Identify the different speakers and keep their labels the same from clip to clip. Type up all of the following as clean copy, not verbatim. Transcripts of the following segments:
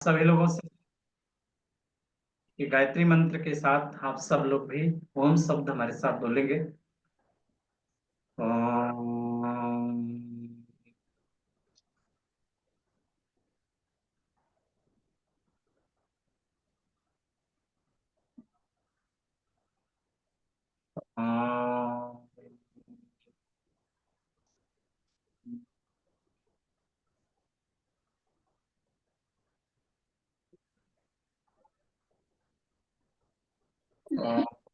Speaker 1: सभी लोगों से कि गायत्री मंत्र के साथ आप सब लोग भी ओम शब्द हमारे साथ बोलेंगे। ओम। ओम।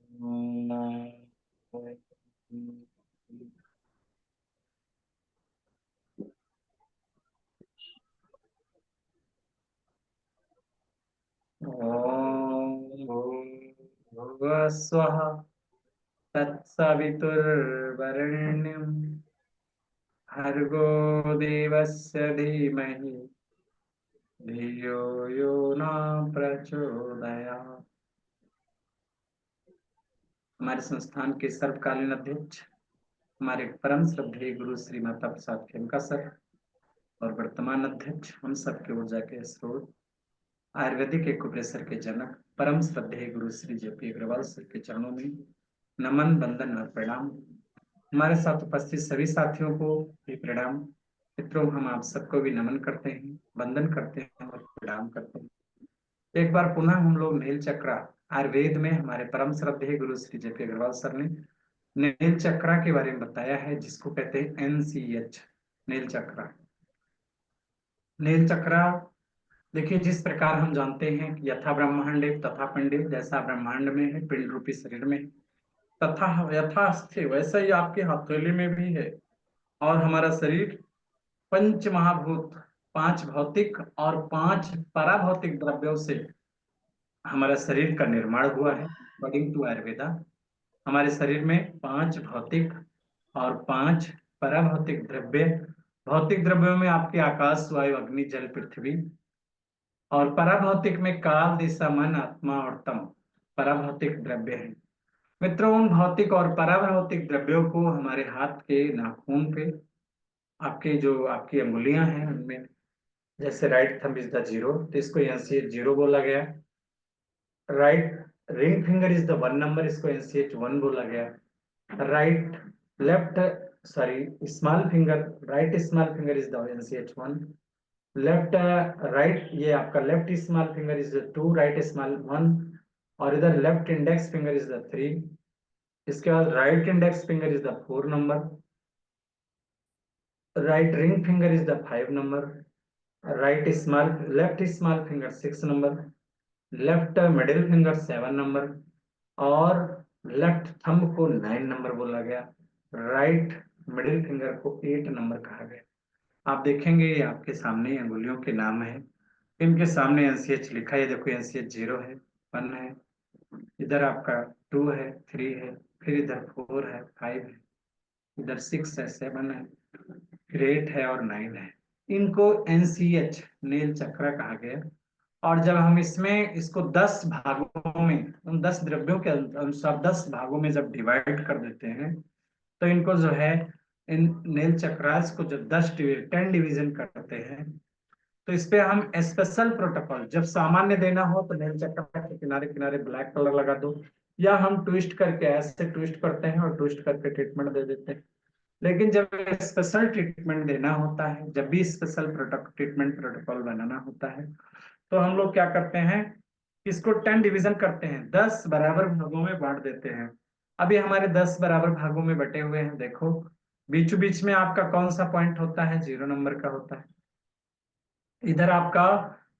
Speaker 1: ओम भूर्भुवः स्वः तत्सवितुर्वरेण्यं भर्गो देवस्य धीमहि धियो यो न प्रचोदयात्। हमारे संस्थान के सर्वकालीन अध्यक्ष हमारे परम श्रद्धेय गुरु श्री माता प्रसाद खेमका सर और वर्तमान अध्यक्ष हम सबके ऊर्जा के स्रोत आयुर्वेदिक एक्यूप्रेशर के जनक परम श्रद्धेय गुरु श्री जेपी अग्रवाल सर के चरणों में नमन वंदन और प्रणाम। हमारे साथ उपस्थित सभी साथियों को भी प्रणाम। मित्रों, हम आप सबको भी नमन करते हैं, वंदन करते हैं और प्रणाम करते हैं। एक बार पुनः हम लोग नील चक्रा आयुर्वेद में हमारे परम श्रद्धेय गुरु श्री जेपी अग्रवाल सर ने नील चक्रा के बारे में बताया है, जिसको कहते हैं NCH, नील चक्रा। नील चक्रा देखिए, जिस प्रकार हम जानते हैं कि यथा ब्रह्मांड तथा पिंडे, जैसा ब्रह्मांड में है पिंड रूपी शरीर में, तथा यथास्थे वैसा ही आपके हथेली में भी है। और हमारा शरीर पंच महाभूत, पांच भौतिक और पांच पराभौतिक द्रव्यों से हमारा शरीर का निर्माण हुआ है। अकॉर्डिंग टू आयुर्वेदा हमारे शरीर में पांच भौतिक और पांच पराभौतिक द्रव्य। भौतिक द्रव्यों में आपके आकाश, वायु, अग्नि, जल, पृथ्वी, और पराभौतिक में काल, दिशा, मन, आत्मा और तम पराभौतिक द्रव्य है। मित्रों, उन भौतिक और पराभौतिक द्रव्यों को हमारे हाथ के नाखून पे, आपके जो आपकी अंगुलियां हैं उनमें, जैसे right thumb is the zero, तो इसको यहाँ से जीरो बोला गया। Right ring finger is the one number, इसको NCH वन बोला गया। Right left sorry small finger, right small finger is the NCH one. Left right, ये आपका left small finger is the two, right small one. और इधर left index finger is the three. इसके बाद right index finger is the four number. Right ring finger is the five number. Right small left small finger six number. Left middle finger seven number. और left thumb को nine number बोला गया। Right middle finger को eight number कहा गया। आप देखेंगे ये आपके सामने अंगुलियों के नाम है, इनके सामने NCH लिखा है। देखो NCH जीरो है, वन है, इधर आपका टू है, थ्री है, फिर इधर फोर है, फाइव है, इधर सिक्स है, सेवन है, फिर एट है और नाइन है। इनको NCH नील चक्र कहा गया। और जब हम इसमें इसको 10 भागों में, उन 10 द्रव्यों के अनुसार 10 भागों में जब डिवाइड कर देते हैं, तो इनको जो है, इन नील चक्रास को जब 10 डिवीजन करते हैं, तो इस पे हम स्पेशल प्रोटोकॉल, जब सामान्य देना हो तो नील चक्र के किनारे किनारे ब्लैक कलर लगा दो, या हम ट्विस्ट करके ऐसे ट्विस्ट करते हैं और ट्विस्ट करके ट्रीटमेंट दे देते हैं। लेकिन जब स्पेशल ट्रीटमेंट देना होता है, जब भी स्पेशल ट्रीटमेंट प्रोटोकॉल बनाना होता है, तो हम लोग क्या करते हैं, इसको 10 डिवीजन करते हैं, 10 बराबर भागों में बांट देते हैं। अभी हमारे 10 बराबर भागों में बटे हुए हैं। देखो बीचों बीच में आपका कौन सा पॉइंट होता है, जीरो नंबर का होता है। इधर आपका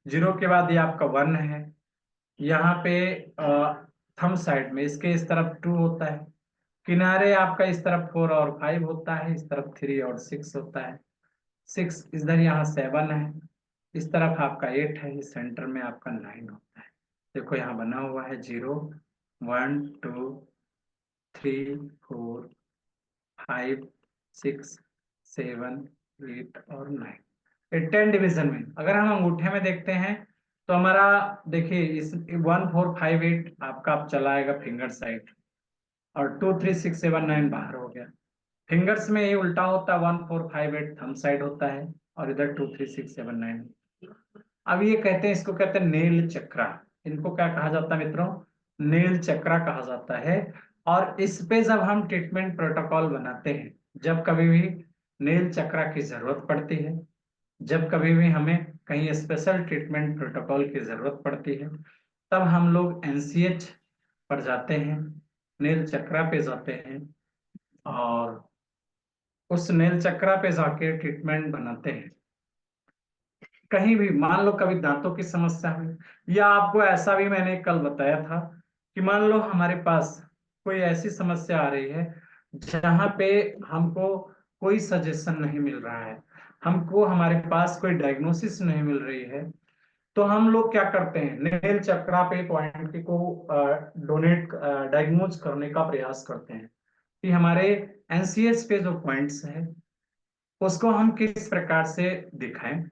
Speaker 1: जीरो के बाद ये आपका वन है। यहाँ पे थंब साइड में इसके इस तरफ टू होता है, किनारे आपका इस तरफ फोर और फाइव होता है, इस तरफ थ्री और सिक्स होता है। सिक्स इधर यहाँ सेवन है, इस तरफ आपका एट है, इस सेंटर में आपका नाइन होता है। देखो यहाँ बना हुआ है zero, one, two, three, four, five, six, seven, eight और नाइन। ये 10 डिवीजन में अगर हम अंगूठे में देखते हैं, तो हमारा देखिए इस वन फोर फाइव एट आपका आप चला आएगा फिंगर साइड, और two three six seven nine बाहर हो गया। फिंगर्स में ये उल्टा होता है, one four five eight thumb side होता है, और इधर two three six seven nine. अब ये कहते हैं, इसको कहते हैं नील चक्रा। इनको क्या कहा जाता है मित्रों? नील चक्रा कहा जाता है। और इस पे जब हम ट्रीटमेंट प्रोटोकॉल बनाते हैं, जब कभी भी नील चक्रा की जरूरत पड़ती है, जब कभी भी हमें कहीं स्पेशल ट्रीटमेंट प्रोटोकॉल की जरूरत पड़ती है, तब हम लोग एनसीएच पर जाते हैं, नील चक्रा पे जाते हैं, और उस नील चक्रा पे जाके ट्रीटमेंट बनाते हैं। कहीं भी मान लो कभी दांतों की समस्या हुई, या आपको ऐसा भी मैंने कल बताया था कि मान लो हमारे पास कोई ऐसी समस्या आ रही है जहां पे हमको कोई सजेशन नहीं मिल रहा है, हमको हमारे पास कोई डायग्नोसिस नहीं मिल रही है, तो हम लोग क्या करते हैं, नील चक्रा पे पॉइंट को डोनेट डायग्नोज करने का प्रयास करते हैं कि हमारे एनसीएस पे जो पॉइंट्स है उसको हम किस प्रकार से दिखाएं।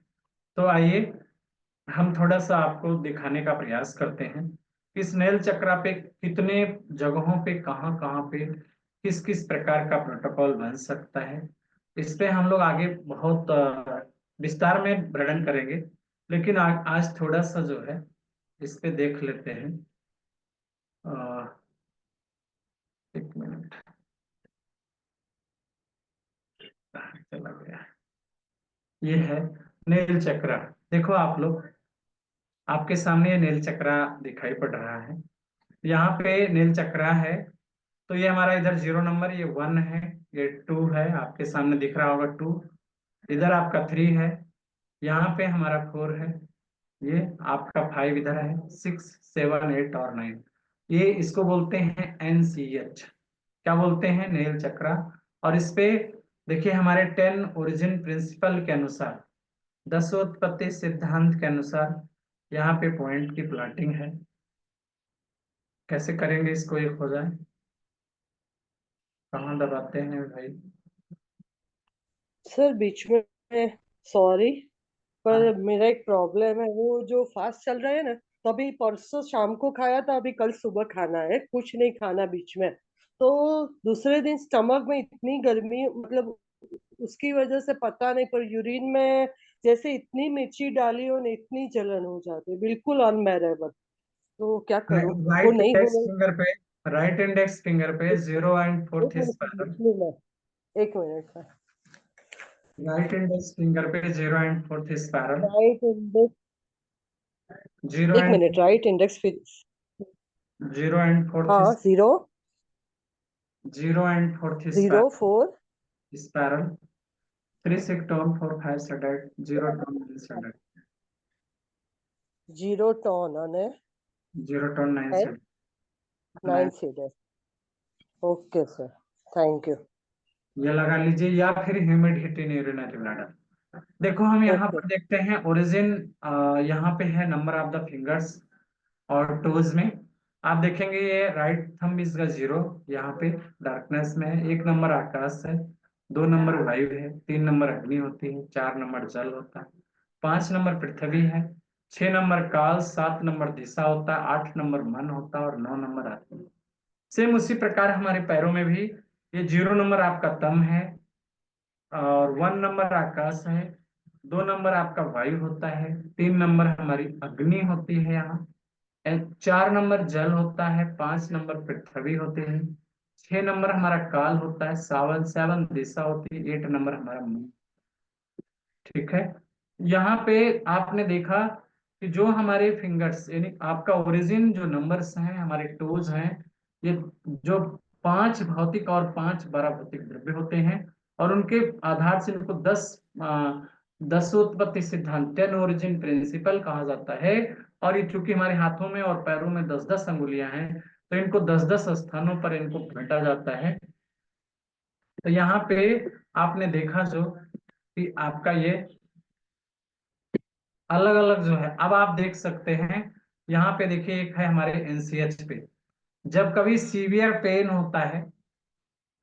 Speaker 1: तो आइए हम थोड़ा सा आपको दिखाने का प्रयास करते हैं कि स्नेल चक्रा पे कितने जगहों पे, कहाँ कहाँ पे, किस किस प्रकार का प्रोटोकॉल बन सकता है। इस पे हम लोग आगे बहुत विस्तार में वर्णन करेंगे, लेकिन आज थोड़ा सा जो है इस पे देख लेते हैं। अ, एक मिनट, कहाँ चला गया? ये है नील चक्रा। देखो आप लोग, आपके सामने ये नील चक्रा दिखाई पड़ रहा है। यहाँ पे नील चक्रा है, तो ये हमारा इधर 0 नंबर, ये 1 है, ये 2 है, आपके सामने दिख रहा होगा 2। इधर आपका 3 है, यहाँ पे हमारा 4 है, ये आपका 5 इधर है, 6, 7, 8 और 9। ये इसको बोलते हैं एनसीएच। क्या बोलते हैं? नील चक्रा। और इस पे देखिए हमारे 10 ओरिजिन प्रिंसिपल के अनुसार, 10 उत्पत्ति सिद्धांत के अनुसार यहाँ पे पॉइंट की प्लॉटिंग है। कैसे करेंगे इसको, एक हो जाए? कहाँ दबाते हैं भाई?
Speaker 2: सर बीच में, सॉरी, पर
Speaker 1: हाँ,
Speaker 2: मेरा एक प्रॉब्लम है। वो जो फास्ट चल रहा है ना, तो अभी परसों शाम को खाया था, अभी कल सुबह खाना है, कुछ नहीं खाना बीच में। तो दूसरे दिन स्टमक में इतनी गर्मी, मतलब उसकी वजह से पता नहीं, पर यूरिन में जैसे इतनी मिर्ची डाली हो ना, इतनी जलन हो जाती है, बिल्कुल अनबेरेबल। तो क्या करूं? वो
Speaker 1: राइट
Speaker 2: नहीं
Speaker 1: इंडेक्स
Speaker 2: होने।
Speaker 1: फिंगर पे, राइट इंडेक्स फिंगर पे
Speaker 2: एक
Speaker 1: 0 एंड
Speaker 2: एक
Speaker 1: 4th
Speaker 2: मिनट
Speaker 1: स्पाइरल।
Speaker 2: लिख लूं मैं, एक मिनट का।
Speaker 1: राइट इंडेक्स फिंगर पे 0 and 4th spiral.
Speaker 2: Right index,
Speaker 1: 0
Speaker 2: एक
Speaker 1: एंड
Speaker 2: मिनट, राइट इंडेक्स फिर।
Speaker 1: 0 एंड 4th,
Speaker 2: हाँ, जीरो,
Speaker 1: 0 एंड 4th
Speaker 2: 04,
Speaker 1: स्पाइरल। 3 सिक्टोन 4 5 स्टैंडर्ड, 0 टोन 9 स्टैंडर्ड,
Speaker 2: जीरो टॉन અને
Speaker 1: 0 टोन 9
Speaker 2: and
Speaker 1: standard,
Speaker 2: 9
Speaker 1: 9।
Speaker 2: Seater. Okay sir, thank you.
Speaker 1: ये लगा लीजिए, या फिर ह्यूमिडिटी यूरिनरी ब्लैडर। देखो हम यहाँ
Speaker 2: ओके,
Speaker 1: पर देखते हैं ओरिजिन, यहाँ पे है नंबर ऑफ द फिंगर्स और टोज में। आप देखेंगे ये राइट थंब इसका 0 यहाँ पे डार्कनेस में है, 1 नंबर आकाश है, 2 नंबर वायु है, 3 नंबर अग्नि होती है, 4 नंबर जल होता है, 5 नंबर पृथ्वी है, 6 नंबर काल, 7 नंबर दिशा होता है, 8 नंबर मन होता है और 9 नंबर आत्मा। सेम उसी प्रकार हमारे पैरों में भी ये 0 नंबर आपका तम है, और 1 नंबर आकाश है, 2 नंबर आपका वायु होता है, 3 नंबर हमारी अग्नि होती है यहाँ, 4 नंबर जल होता है, 5 नंबर पृथ्वी होते हैं, 6 नंबर हमारा काल होता है, 7 दिशा होती है, 8 नंबर हमारा मन। ठीक है। यहाँ पे आपने देखा कि जो हमारे फिंगर्स यानी आपका ओरिजिन जो नंबर्स हैं, हमारे टोज हैं, ये जो 5 भौतिक और 5 पराभौतिक द्रव्य होते हैं, और उनके आधार से इनको 10 उत्पत्ति सिद्धांत, 10 ओरिजिन प्रिंसिपल कहा जाता है। और ये चूंकि हमारे हाथों में और पैरों में 10-10 अंगुलियां हैं, तो इनको 10-10 स्थानों पर इनको बांटा जाता है। तो यहाँ पे आपने देखा जो कि आपका ये अलग अलग जो है, अब आप देख सकते हैं यहाँ पे देखिए, एक है हमारे एनसीएच पे। जब कभी सीवियर पेन होता है,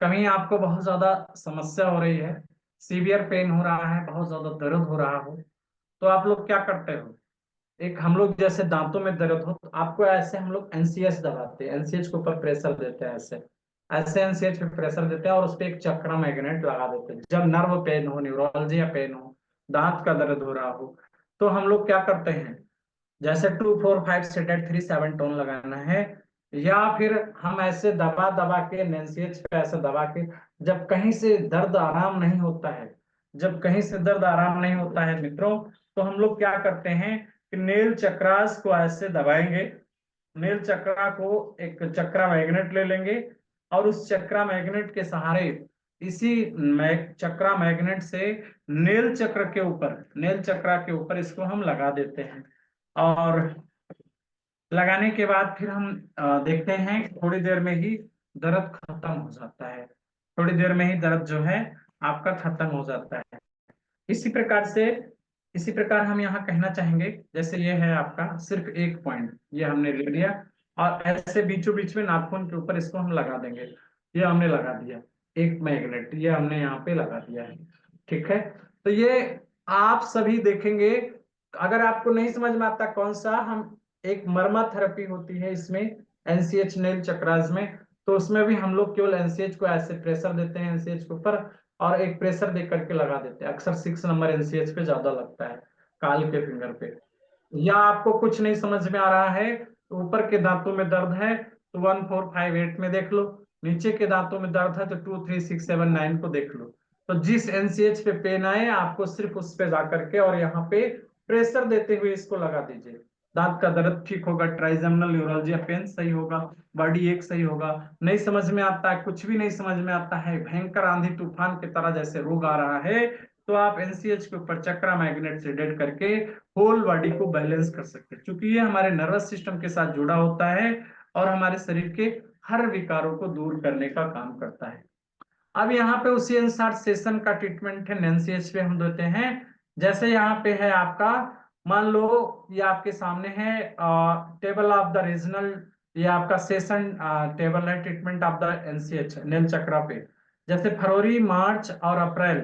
Speaker 1: कहीं आपको बहुत ज्यादा समस्या हो रही है, सीवियर पेन हो रहा है, बहुत ज्यादा दर्द हो रहा हो, तो आप लोग क्या करते हो? एक हम लोग जैसे दांतों में दर्द हो तो आपको ऐसे हम लोग एनसीएच दबाते हैं, एनसीएच के ऊपर प्रेशर देते हैं, ऐसे ऐसे एनसीएच पे प्रेशर देते हैं, और उस पर एक चक्रा मैग्नेट लगा देते हैं। जब नर्व पेन हो, न्यूरोलजिया पेन हो, दांत का दर्द हो रहा हो, तो हम लोग क्या करते हैं, जैसे 2 4 5 सेटेड 3 7 टोन लगाना है, या फिर हम ऐसे दबा दबा के एनसीएच पे ऐसे दबा के, जब कहीं से दर्द आराम नहीं होता है, जब कहीं से दर्द आराम नहीं होता है मित्रों, तो हम लोग क्या करते हैं कि नेल चक्रास को ऐसे दबाएंगे। नेल चक्रा को, एक चक्रा मैग्नेट ले लेंगे, और उस चक्रा मैग्नेट के सहारे, इसी चक्रा मैग्नेट से नेल चक्र के ऊपर, नेल चक्रा के ऊपर इसको हम लगा देते हैं। और लगाने के बाद फिर हम देखते हैं कि थोड़ी देर में ही दर्द खत्म हो जाता है, थोड़ी देर में ही दर्द जो है आपका खत्म हो जाता है। इसी प्रकार से, इसी प्रकार हम यहाँ कहना चाहेंगे, जैसे ये है आपका सिर्फ एक पॉइंट, ये हमने ले लिया, और ऐसे बीचों बीच में नाखून के ऊपर इसको हम लगा देंगे। ये हमने लगा दिया एक मैग्नेट, ये हमने यहाँ पे लगा दिया है। ठीक है, तो ये आप सभी देखेंगे। अगर आपको नहीं समझ में आता कौन सा, हम एक मर्मा थेरेपी होती है इसमें, एनसीएच नेल चक्रास में, तो उसमें भी हम लोग केवल एनसीएच को ऐसे प्रेशर देते हैं एनसीएच के ऊपर, और एक प्रेशर दे करके लगा देते हैं। अक्सर 6 नंबर एनसीएच पे ज्यादा लगता है, काल के फिंगर पे। या आपको कुछ नहीं समझ में आ रहा है, तो ऊपर के दांतों में दर्द है तो 1 4 5 8 में देख लो, नीचे के दांतों में दर्द है तो 2 3 6 7 9 को देख लो। तो जिस एनसीएच पे पेन आए आपको सिर्फ उस पे जा करके और यहाँ पे प्रेशर देते हुए इसको लगा दीजिए। दांत का दर्द ठीक होगा, ट्राइजेमिनल न्यूरalgia पेन सही होगा, बॉडी एक सही होगा। नहीं समझ में आता है, कुछ भी नहीं समझ में आता है, भयंकर आंधी तूफान की तरह जैसे रोग आ रहा है, तो आप एनसीएच के ऊपर चक्रा मैग्नेट से डेड करके होल बॉडी को बैलेंस कर सकते हैं, क्योंकि ये हमारे नर्वस सिस्टम के साथ जुड़ा होता है और हमारे शरीर के हर विकारों को दूर करने का काम करता है। अब यहाँ पे उसी अनुसार सेशन का ट्रीटमेंट है, एनसीएच पे हम देते हैं। जैसे यहाँ पे है आपका, मान लो ये आपके सामने है टेबल ऑफ द रीजनल, ये आपका सेशन टेबल है, treatment of the NCH nail chakra पे। जैसे फरवरी मार्च और अप्रैल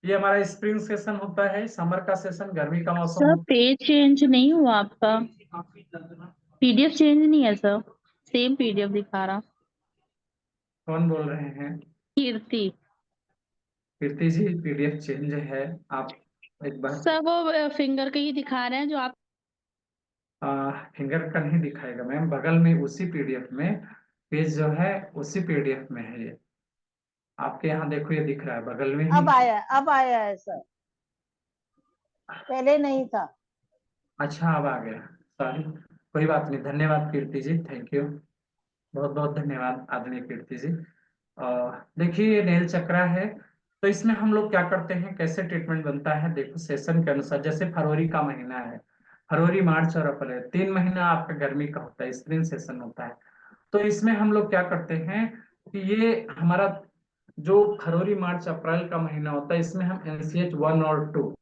Speaker 1: ये हमारा स्प्रिंग सेशन होता है, समर का सेशन गर्मी का मौसम
Speaker 3: सर पेज चेंज नहीं हुआ आपका,
Speaker 1: होता है।
Speaker 3: पीडीएफ चेंज नहीं है सर, सेम पीडीएफ दिखा रहा।
Speaker 1: कौन बोल रहे हैं?
Speaker 3: कीर्ति।
Speaker 1: कीर्ति जी, पीडीएफ चेंज है, आप एक बार
Speaker 3: सर वो फिंगर के ही दिखा रहे हैं जो आप।
Speaker 1: फिंगर का नहीं दिखाएगा मैम, बगल में उसी पीडीएफ में पेज जो है उसी पीडीएफ में है ये। आपके यहाँ देखो ये दिख रहा है बगल में ही।
Speaker 4: अब आया है सर, पहले नहीं था।
Speaker 1: अच्छा अब आ गया, सॉरी, कोई बात नहीं। धन्यवाद कीर्ति जी, थैंक यू, बहुत बहुत धन्यवाद आदरणीय कीर्ति जी। देखिए ये नेल चक्रा है, तो इसमें हम लोग क्या करते हैं, कैसे ट्रीटमेंट बनता है, देखो सेशन के अनुसार। जैसे फरवरी का महीना है, फरवरी मार्च और अप्रैल 3 महीना आपका गर्मी का होता है, स्प्रिंग सेशन होता है। तो इसमें हम लोग क्या करते हैं कि ये हमारा जो फरवरी मार्च अप्रैल का महीना होता है, इसमें हम एनसीएच 1 और 2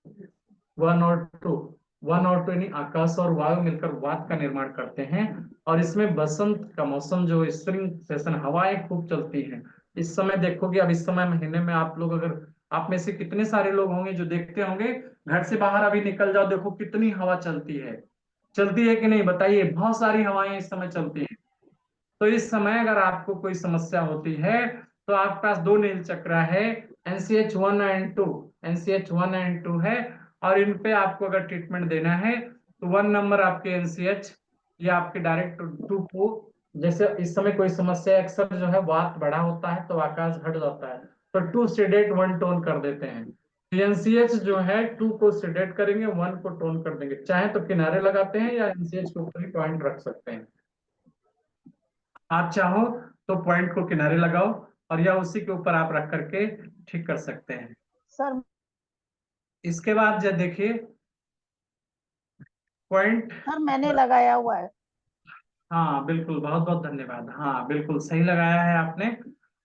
Speaker 1: यानी आकाश और वायु मिलकर वात का निर्माण करते हैं। और इसमें बसंत का मौसम, जो स्प्रिंग सेशन, हवाएं खूब चलती हैं इस समय। देखोगे अब इस समय महीने में आप लोग, अगर आप में से कितने सारे लोग होंगे जो देखते होंगे, घर से बाहर अभी निकल जाओ, देखो कितनी हवा चलती है, चलती है कि नहीं बताइए, बहुत सारी हवाएं इस समय चलती हैं। तो इस समय अगर आपको कोई समस्या होती है, तो आपके पास 2 नील चक्र है, NCH1 एंड 2, NCH1 एंड 2 है, और इन पे आपको अगर ट्रीटमेंट देना है तो 1 नंबर आपके NCH, ये आपके डायरेक्ट 2 को, जैसे इस समय कोई समस्या, अक्सर जो है वात बढ़ा होता है तो आकाश घट जाता है, तो 2 सेडेट 1 टोन कर देते हैं। एनसीएच जो है 2 को सेडेट करेंगे, 1 को टोन कर देंगे। चाहे तो किनारे लगाते हैं या एनसीएच के ऊपर ही पॉइंट रख सकते हैं। आप चाहो तो पॉइंट को किनारे लगाओ, और या उसी के ऊपर आप रख करके ठीक कर सकते हैं।
Speaker 4: सर
Speaker 1: इसके बाद जब देखिए पॉइंट,
Speaker 4: सर मैंने लगाया हुआ है।
Speaker 1: हाँ बिल्कुल, बहुत बहुत धन्यवाद, हाँ बिल्कुल सही लगाया है आपने।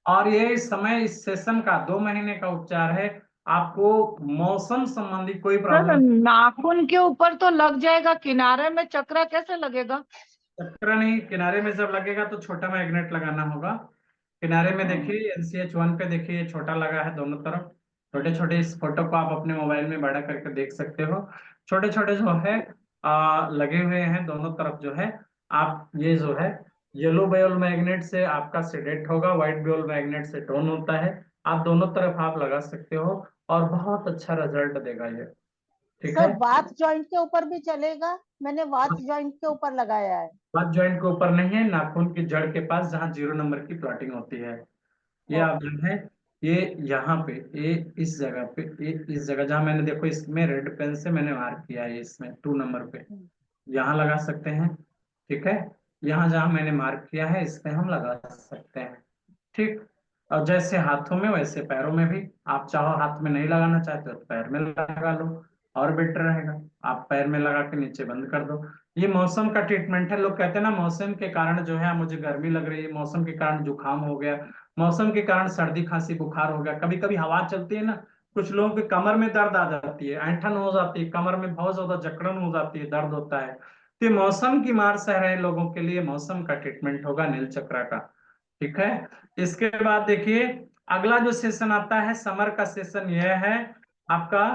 Speaker 1: और ये इस समय इस सेशन का 2 महीने का उपचार है। आपको मौसम संबंधी कोई
Speaker 5: सर
Speaker 1: प्रॉब्लम,
Speaker 5: नाखून के ऊपर तो लग जाएगा, किनारे में चक्रा कैसे लगेगा?
Speaker 1: चक्कर नहीं, किनारे में जब लगेगा तो छोटा मैग्नेट लगाना होगा। किनारे में देखिए NCH1 पे देखिए ये छोटा लगा है दोनों तरफ, छोटे छोटे। इस फोटो को आप अपने मोबाइल में बड़ा करके देख सकते हो, छोटे छोटे जो है लगे हुए हैं दोनों तरफ जो है। आप ये जो है येलो बॉल मैग्नेट से आपका सेडेट होगा, व्हाइट बॉल मैग्नेट से टोन होता है। आप दोनों तरफ आप लगा सकते हो और बहुत अच्छा रिजल्ट देगा ये। ठीक
Speaker 4: सर
Speaker 1: है।
Speaker 4: बात जॉइंट के ऊपर भी चलेगा? मैंने बात जॉइंट के ऊपर लगाया है।
Speaker 1: बात जॉइंट के ऊपर नहीं है, नाखून की जड़ के पास जहाँ 0 नंबर की प्लॉटिंग होती है। ये आप जो है, ये यहाँ पे, ये इस जगह पे, ये इस जगह जहाँ मैंने, देखो इसमें रेड पेन से मैंने मार्क किया है, इसमें 2 नंबर पे यहाँ लगा सकते हैं। ठीक है, यहाँ जहाँ मैंने मार्क किया है इस पे हम लगा सकते हैं। ठीक, और जैसे हाथों में वैसे पैरों में भी, आप चाहो हाथ में नहीं लगाना चाहते हो तो पैर में लगा लो, और बेटर रहेगा। आप पैर में लगा के नीचे बंद कर दो। ये मौसम का ट्रीटमेंट है। लोग कहते हैं ना मौसम के कारण जो है मुझे गर्मी लग रही है, मौसम के कारण जुकाम हो गया, मौसम के कारण सर्दी खांसी बुखार हो गया, कभी कभी हवा चलती है ना, कुछ लोगों के कमर में दर्द आ जाती है, ऐंठन हो जाती है, कमर में बहुत ज्यादा जकड़न हो जाती है, दर्द होता है। तो ये मौसम की मार सह रहे लोगों के लिए मौसम का ट्रीटमेंट होगा नील चक्रा का। ठीक है, इसके बाद देखिए अगला जो सेशन आता है समर का सेशन, यह है आपका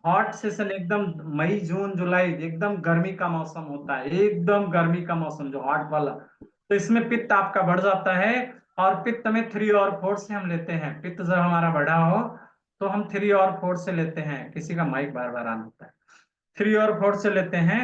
Speaker 1: हॉट सेशन। एकदम मई जून जुलाई एकदम गर्मी का मौसम होता है, एकदम गर्मी का मौसम जो हॉट वाला। तो इसमें पित्त आपका बढ़ जाता है, और पित्त में 3 और 4 से हम लेते हैं। पित्त जब हमारा बढ़ा हो तो हम 3 और 4 से लेते हैं। किसी का माइक बार बार ऑन होता है। 3 और 4 से लेते हैं।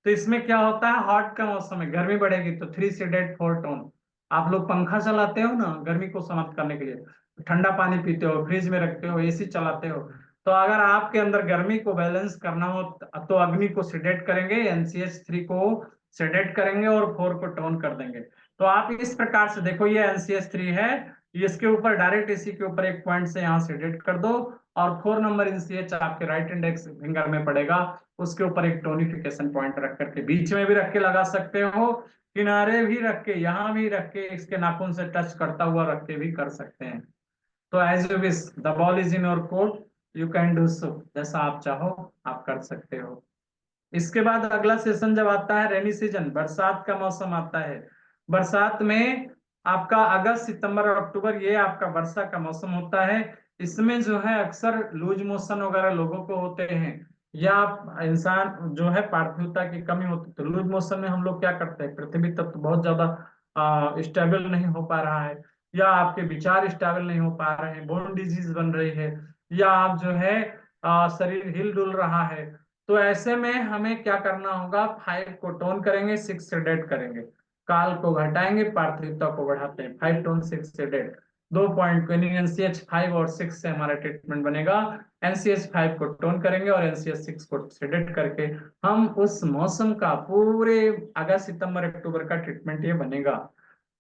Speaker 1: तो इसमें क्या होता है, हॉट का मौसम है, गर्मी बढ़ेगी तो 3 सीडेड 4 टोन। आप लोग पंखा चलाते हो ना गर्मी को समाप्त करने के लिए, ठंडा पानी पीते हो, फ्रिज में रखते हो, एसी चलाते हो, तो अगर आपके अंदर गर्मी को बैलेंस करना हो तो अग्नि को सेडेट करेंगे, NCH3 को सेडेट करेंगे और 4 को टोन कर देंगे। तो आप इस प्रकार से देखो, ये NCH3 है, इसके ऊपर डायरेक्ट इसी के ऊपर एक पॉइंट से यहाँ सेडेट कर दो, और 4 नंबर NCH आपके राइट इंडेक्स फिंगर में पड़ेगा, उसके ऊपर एक टोनिफिकेशन पॉइंट रख करके, बीच में भी रख के लगा सकते हो, किनारे भी रख के, यहाँ भी रख के, इसके नाखून से टच करता हुआ रख के भी कर सकते हैं। तो as you wish, the ball is in your court, you can do so, जैसा आप चाहो आप कर सकते हो। इसके बाद अगला सेशन जब आता है रेनी सीजन, बरसात का मौसम आता है। बरसात में आपका अगस्त सितंबर और अक्टूबर ये आपका वर्षा का मौसम होता है। इसमें जो है अक्सर लूज मोशन वगैरह लोगों को होते हैं, या इंसान जो है पार्थिवता की कमी होती है। तो लूज मोशन में हम लोग क्या करते हैं, पृथ्वी तत्व बहुत ज्यादा स्टेबल नहीं हो पा रहा है, या आपके विचार स्टेबल नहीं हो पा रहे हैं, बोन डिजीज बन रही है, या आप जो है शरीर हिल डुल रहा है, तो ऐसे में हमें क्या करना होगा, 5 को टोन करेंगे, 6 से डेड करेंगे, काल को घटाएंगे, पार्थिवता को बढ़ाते हैं। 5 टोन 6 से डेड, 2 पॉइंट को NCH5 और 6 से हमारा ट्रीटमेंट बनेगा। NCH5 को टोन करेंगे और NCH6 को सेडेट करके हम उस मौसम का पूरे अगस्त सितंबर अक्टूबर का ट्रीटमेंट ये बनेगा।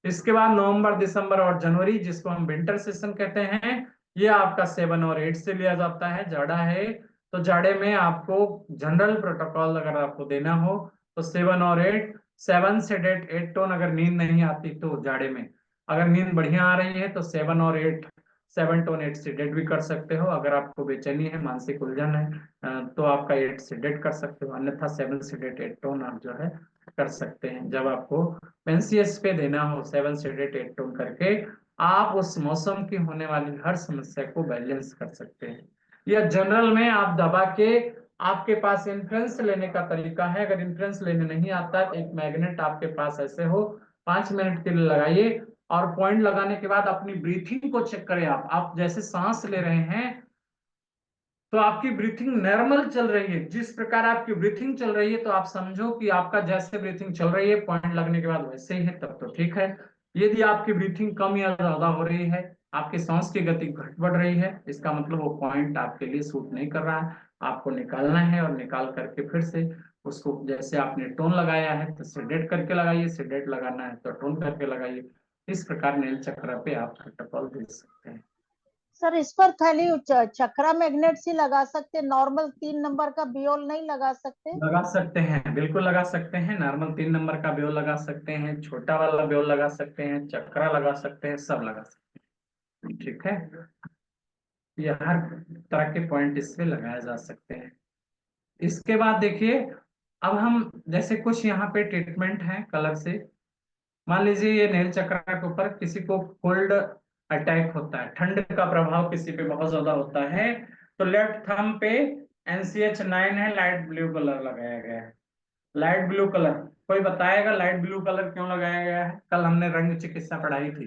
Speaker 1: इसके बाद नवंबर दिसंबर और जनवरी, जिसको हम विंटर सेशन कहते हैं, ये आपका 7 और 8 से लिया जाता है। जाड़ा है तो जाड़े में आपको जनरल प्रोटोकॉल अगर आपको देना हो तो 7 और 8, 7 से 8 टोन। अगर नींद नहीं आती तो जाड़े में, अगर नींद बढ़िया आ रही है तो 7 और 8, 7 टोन 8 से डेट भी कर सकते हो। अगर आपको बेचैनी है, मानसिक उलझन है, तो आपका 8 से डेट कर सकते हो, अन्यथा 7 से 8 टोन आप जो है कर सकते हैं। जब आपको NCS पे देना हो 7 से 8 टोन करके, आप उस मौसम की होने वाली हर समस्या को बैलेंस कर सकते हैं। या जनरल में आप दबा के, आपके पास इन्फ्लुएंस लेने का तरीका है। अगर इन्फ्लुएंस लेने नहीं आता तो एक मैग्नेट आपके पास ऐसे हो, 5 मिनट के लिए लगाइए, और पॉइंट लगाने के बाद अपनी ब्रीथिंग को चेक करें। आप जैसे सांस ले रहे हैं तो आपकी ब्रीथिंग नॉर्मल चल रही है, जिस प्रकार आपकी ब्रीथिंग चल रही है तो आप समझो कि आपका जैसे ब्रीथिंग चल रही है पॉइंट लगने के बाद वैसे ही है, तब तो ठीक है। यदि आपकी ब्रीथिंग कम या ज्यादा हो रही है, आपके सांस की गति घट बढ़ रही है, इसका मतलब वो पॉइंट आपके लिए सूट नहीं कर रहा है, आपको निकालना है। और निकाल करके फिर से उसको, जैसे आपने टोन लगाया है तो सेडेट करके लगाइए, सेडेट लगाना है तो टोन करके लगाइए। इस प्रकार नील चक्र पे आप प्रोटोकॉल दे सकते हैं।
Speaker 4: सर इस पर खाली चक्रा मैग्नेट ही लगा सकते, नॉर्मल 3 नंबर का बियोल नहीं लगा सकते?
Speaker 1: लगा सकते हैं, बिल्कुल लगा सकते हैं। नॉर्मल 3 नंबर का ब्योल लगा सकते हैं, छोटा वाला ब्योल लगा सकते हैं, चक्रा लगा सकते हैं, सब लगा सकते हैं। ठीक है, ये हर तरह के पॉइंट इससे लगाए जा सकते हैं। इसके बाद देखिए, अब हम जैसे कुछ यहाँ पे ट्रीटमेंट है कलर से। मान लीजिए ये नील चक्रा के ऊपर किसी को कोल्ड अटैक होता है, ठंड का प्रभाव किसी पे बहुत ज्यादा होता है, तो लेफ्ट थंब पे NCH9 है, लाइट ब्लू कलर लगाया गया है। लाइट ब्लू कलर, कोई बताएगा लाइट ब्लू कलर क्यों लगाया गया है? कल हमने रंग चिकित्सा पढ़ाई थी,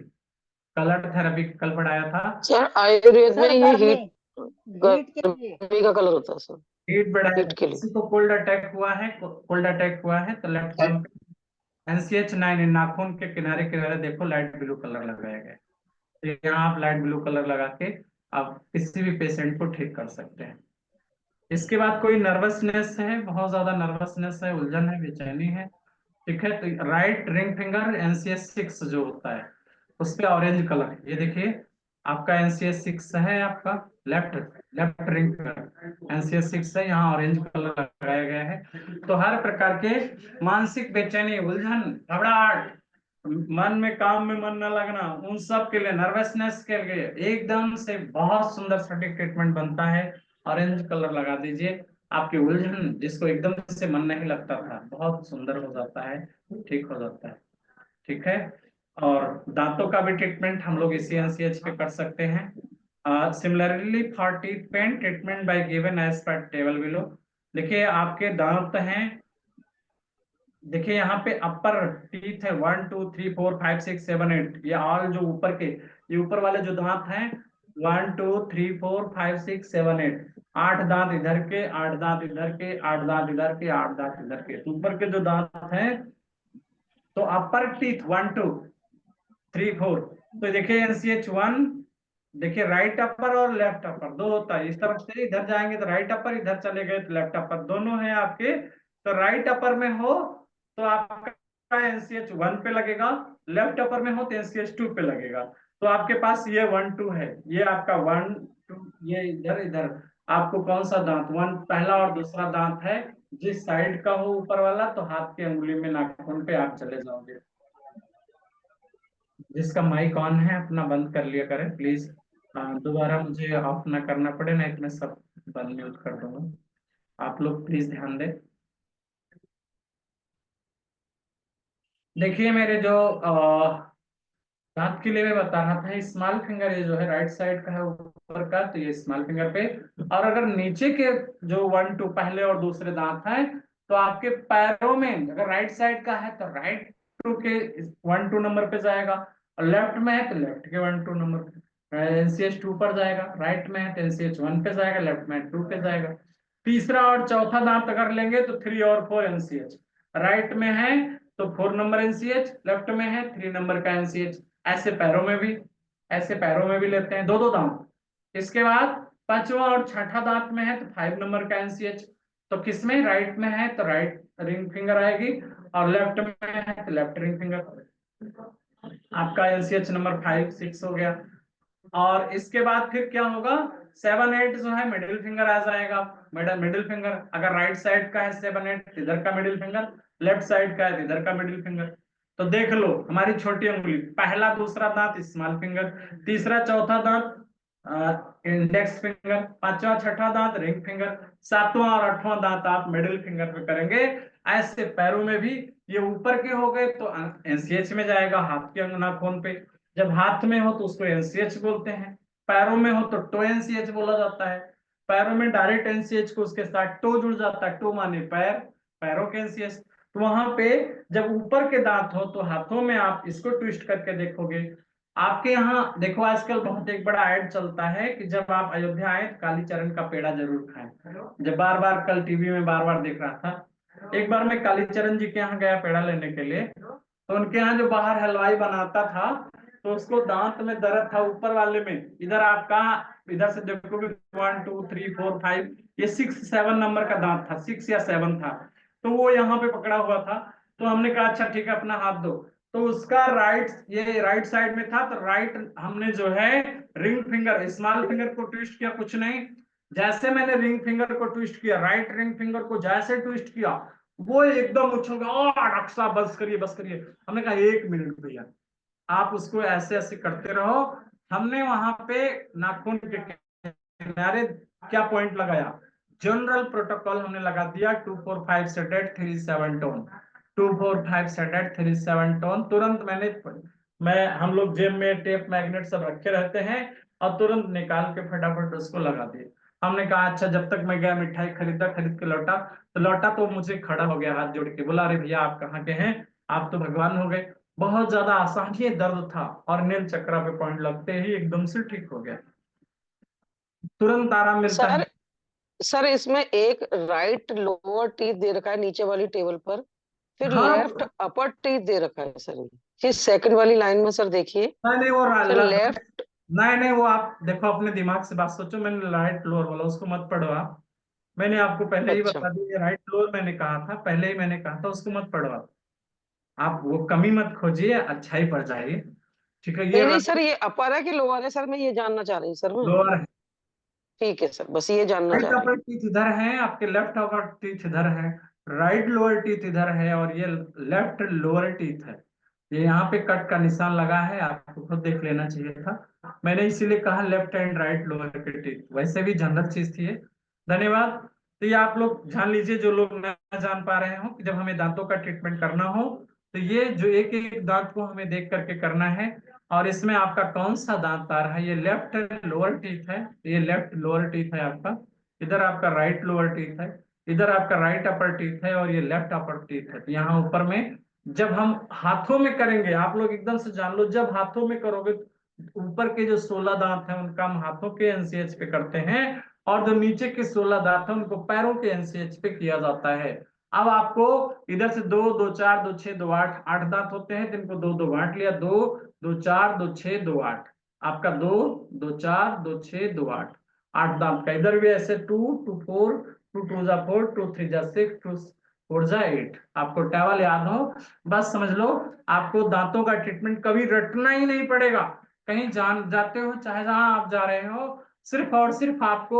Speaker 1: कलर थेरेपी कल पढ़ाया था।
Speaker 6: सर आयुर्वेद में
Speaker 4: सर
Speaker 6: ये
Speaker 4: गर्मी,
Speaker 6: हीट
Speaker 4: हीट के लिए।
Speaker 6: गर्मी का कलर होता है सर।
Speaker 1: हीट बढ़ाएगा।
Speaker 5: हीट के लिए।
Speaker 1: किसी को कोल्ड अटैक हुआ है, कोल्ड अटैक हुआ है तो लेफ्ट थंब NCH9 नाखून के किनारे किनारे देखो लाइट ब्लू कलर लगाया गया है। तो यहाँ आप लाइट ब्लू कलर लगा के आप किसी भी पेशेंट को ठीक कर सकते हैं। इसके बाद कोई नर्वसनेस है, बहुत ज्यादा नर्वसनेस है, उलझन है, बेचैनी है, ठीक है, तो राइट रिंग फिंगर NCH6 जो होता है उस पे ऑरेंज कलर, ये देखिए आपका NCH6 है, आपका left left ring finger NCH6 है, यहाँ ऑरेंज कलर लगाया गया है। तो हर प्रकार के मानसिक बेचैनी, उलझन, घबराहट, मन में काम में मन न लगना, उन सब के लिए, नर्वसनेस के लिए एकदम से बहुत सुंदर सटीक ट्रीटमेंट बनता है। ऑरेंज कलर लगा दीजिए, आपकी उलझन जिसको एकदम से मन नहीं लगता था बहुत सुंदर हो जाता है, ठीक हो जाता है, ठीक है। और दांतों का भी ट्रीटमेंट हम लोग इसी NCH पे कर सकते हैं। Similarly for teeth pain treatment by given as per table below. देखिए आपके दांत हैं, देखिए यहाँ पे अपर टीथ है 1 2 3 4 5 6 7 8, ये ऑल जो ऊपर के, ये ऊपर वाले जो दांत हैं 1 2 3 4 5 6 7 8, 8 दांत इधर के, 8 दांत इधर के, 8 दांत इधर के, 8 दांत इधर के, तो ऊपर के जो दांत हैं तो अपर टीथ 1 2 3 4, तो देखिए NCH1, देखिए राइट अपर और लेफ्ट अपर दो होता है, इस तरफ से इधर जाएंगे तो राइट अपर, इधर चले गए तो लेफ्ट अपर, दोनों है आपके। तो राइट अपर में हो तो आपका NCH1 पे लगेगा, लेफ्ट अपर में हो तो NCH2 पे लगेगा। तो आपके पास ये 1 2 है, ये आपका 1 2, ये इधर इधर आपको कौन सा दांत, वन पहला और दूसरा दांत है, जिस साइड का हो ऊपर वाला तो हाथ की अंगुली में नाखून पे आप चले जाओगे। जिसका माइक ऑन है अपना बंद कर लिया करें प्लीज, दोबारा मुझे ऑफ ना करना पड़े, नहीं तो मैं सब बंद म्यूट कर दूंगा, आप लोग प्लीज ध्यान दें। देखिए मेरे जो दांत के लिए मैं बता रहा था, स्मॉल फिंगर ये जो है राइट साइड का है ऊपर का, तो ये स्मॉल फिंगर पे, और अगर नीचे के जो 1 2 पहले और दूसरे दांत हैं तो आपके पैरों में अगर राइट साइड का है तो राइट टू के 1 2 नंबर पे जाएगा, और लेफ्ट में है तो लेफ्ट के 1 2 नंबर पे NCH2 पर जाएगा, राइट में है तो NCH1 पे जाएगा, लेफ्ट में 2 पे जाएगा। तीसरा और चौथा दांत अगर लेंगे तो 3 और 4 NCH, राइट में है तो 4 नंबर NCH, लेफ्ट में है 3 नंबर का NCH। ऐसे पैरों में भी, ऐसे पैरों में भी लेते हैं दो दो दांत। इसके बाद पांचवा और छठा दांत में है तो 5 नंबर का NCH, तो किसमें, राइट में है तो राइट रिंग फिंगर आएगी, और लेफ्ट में है तो लेफ्ट रिंग फिंगर, आपका NCH नंबर 5 6 हो गया। और इसके बाद फिर क्या होगा, 7 8 जो है मिडिल फिंगर आ जाएगा, मिडिल फिंगर अगर राइट साइड का है 7 8 इधर का मिडिल फिंगर, लेफ्ट साइड का है इधर का मिडिल फिंगर। तो देख लो हमारी छोटी उंगली, पहला दूसरा दांत स्मॉल फिंगर, तीसरा चौथा दांत इंडेक्स फिंगर, पांचवा छठा दांत रिंग फिंगर, सातवां और आठवां दांत आप मिडिल फिंगर पे करेंगे। ऐसे पैरों में भी ये ऊपर के हो गए तो NCH में जाएगा, हाथ के नाखून पे, जब हाथ में हो तो उसको NCH बोलते हैं, पैरों में हो तो टो NCH बोला जाता है, पैरों में डायरेक्ट NCH को उसके साथ टो जुड़ जाता है, टो माने पैर, पैरों के NCH। तो वहां पे जब ऊपर के दांत हो तो हाथों में आप इसको ट्विस्ट करके देखोगे। आपके यहाँ देखो आजकल बहुत एक बड़ा ऐड चलता है कि जब आप अयोध्या आए तो कालीचरण का पेड़ा जरूर खाएं, जब बार बार कल टीवी में बार बार देख रहा था। एक बार मैं कालीचरण जी के यहाँ गया पेड़ा लेने के लिए, तो उनके यहाँ जो बाहर हलवाई बनाता था तो उसको दांत में दर्द था ऊपर वाले में, इधर आपका, इधर से देखोगे 1 2 3 4 5, ये 6 7 नंबर का दांत था, 6 या 7 था, तो वो यहाँ पे पकड़ा हुआ था। तो हमने कहा अच्छा ठीक है अपना हाथ दो, तो उसका राइट, ये राइट साइड में था, तो राइट हमने जो है रिंग फिंगर स्मॉल फिंगर को ट्विस्ट किया, कुछ नहीं, जैसे मैंने रिंग फिंगर को ट्विस्ट किया, राइट रिंग फिंगर को जैसे ट्विस्ट किया वो एकदम उछल गया, डॉक्टर साहब बस करिए बस करिए। हमने कहा 1 मिनट भैया, आप उसको ऐसे ऐसे करते रहो। हमने वहां पे नाखून के किनारे क्या पॉइंट लगाया, जनरल प्रोटोकॉल हमने लगा दिया 2 4 5 सेट 3 7 टोन, 2 4 5 सेट 3 7 टोन। तुरंत मैं हम लोग जेब में टेप मैग्नेट सब रखे रहते हैं, और तुरंत निकाल के फटाफट उसको लगा दिए। हमने कहा अच्छा, जब तक मैं गया मिठाई खरीदा, खरीद के लौटा, तो लौटा तो मुझे खड़ा हो गया हाथ जोड़ के, बोला अरे भैया आप कहाँ के हैं, आप तो भगवान हो गए। बहुत ज्यादा असहनीय दर्द था, और नील चक्रा पे पॉइंट लगते ही एकदम से ठीक हो गया, तुरंत आराम मिलता है।
Speaker 5: सर
Speaker 6: सर इसमें एक राइट लोअर टीथ दे रखा है नीचे वाली टेबल पर, फिर
Speaker 1: हाँ
Speaker 6: लेफ्ट अपर टीथ दे रखा है सर। फिर सेकंड वाली लाइन में सर देखिए,
Speaker 1: नहीं वो
Speaker 6: सर लेफ्ट।
Speaker 1: नहीं नहीं, वो आप देखो अपने दिमाग से बात सोचो, मैंने राइट लोअर बोला, उसको मत पढ़ो आप। मैंने आपको पहले ही
Speaker 6: अच्छा
Speaker 1: बता दिया, राइट लोअर मैंने कहा था, पहले ही मैंने कहा था, उसको मत पढ़ो आप वो कमी मत खोजिए, अच्छा ही पढ़ जाइए। ठीक है, ये
Speaker 6: नहीं नहीं
Speaker 1: राइट
Speaker 6: सर, ये अपर है कि लोअर है सर, मैं ये जानना चाह रही हूँ सर मैं।
Speaker 1: लोअर है।
Speaker 6: ठीक है सर, बस ये जानना
Speaker 1: राइट
Speaker 6: चाह रही
Speaker 1: अपर टीथ इधर है, आपके लेफ्ट अपर टीथ इधर है, राइट लोअर टीथ इधर है, और ये लेफ्ट लोअर टीथ है। ये यहाँ पे कट का निशान लगा है, आपको खुद देख लेना चाहिए था, मैंने इसीलिए कहा लेफ्ट एंड राइट लोअर के टीथ, वैसे भी जनरल चीज थी ये। धन्यवाद। तो ये आप लोग जान लीजिए, जो लोग न जान पा रहे हो, कि जब हमें दांतों का ट्रीटमेंट करना हो तो ये जो एक एक दांत को हमें देख करके करना है। और इसमें आपका कौन सा दांत आ रहा है, ये लेफ्ट लोअर टीथ है, ये लेफ्ट लोअर टीथ है आपका, इधर आपका राइट लोअर टीथ है, इधर आपका राइट अपर टीथ है, और ये लेफ्ट अपर टीथ है। तो यहाँ ऊपर में जब हम हाथों में करेंगे, आप लोग एकदम से जान लो, जब हाथों में करोगे तो ऊपर के जो 16 दांत हैं उनका हम हाथों के एनसीएच पे करते हैं, और जो नीचे के 16 दांत हैं उनको पैरों के एनसीएच पे किया जाता है। अब आपको इधर से 2 2 4 2 6 2 8 8 दांत होते हैं, तो इनको 2 2 बांट लिया, 2 2 4 2 6 2 8, आपका 2 2 4 2 6 2 8, 8 दांत का। इधर भी ऐसे 2 2 4 2 2 जा 4 2 3 जा 6 2 4 जा 8, आपको टेबल याद हो, बस समझ लो। आपको दांतों का ट्रीटमेंट कभी रटना ही नहीं पड़ेगा, कहीं जान जाते हो चाहे जहां आप जा रहे हो, सिर्फ और सिर्फ आपको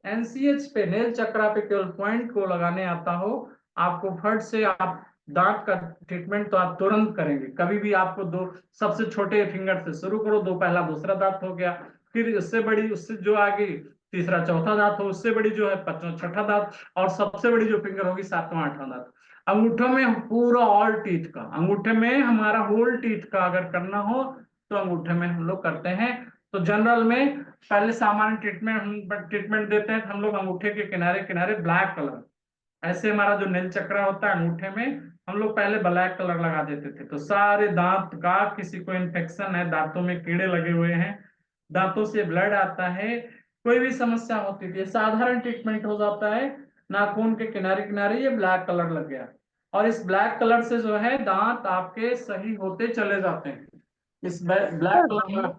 Speaker 1: एनसीएच पे, नेल चक्रा पे केवल पॉइंट को लगाने आता हो, आपको फट से आप दांत का ट्रीटमेंट तो आप तुरंत करेंगे। कभी भी आपको दो सबसे छोटे फिंगर से शुरू करो, दो पहला दूसरा दांत हो गया, फिर उससे बड़ी, उससे जो आगे तीसरा चौथा दांत हो, उससे बड़ी जो है पांचवा छठा दांत, और सबसे बड़ी जो फिंगर होगी सातवां आठवां दांत। अंगूठों में पूरा ऑल टीथ का, अंगूठे में हमारा होल टीथ का अगर करना हो तो अंगूठे में हम लोग करते हैं। तो जनरल में पहले सामान्य ट्रीटमेंट हम ट्रीटमेंट देते हैं, हम लोग अंगूठे के किनारे किनारे ब्लैक कलर, ऐसे हमारा जो नील चक्रा होता है अंगूठे में, हम लोग पहले ब्लैक कलर लगा देते थे। तो सारे दांत का, किसी को इन्फेक्शन है, दांतों में कीड़े लगे हुए हैं, दांतों से ब्लड आता है, कोई भी समस्या होती थी, साधारण ट्रीटमेंट हो जाता है। नाखून के किनारे किनारे ये ब्लैक कलर लग गया, और इस ब्लैक कलर से जो है दांत आपके सही होते चले जाते हैं। इस ब्लैक कलर,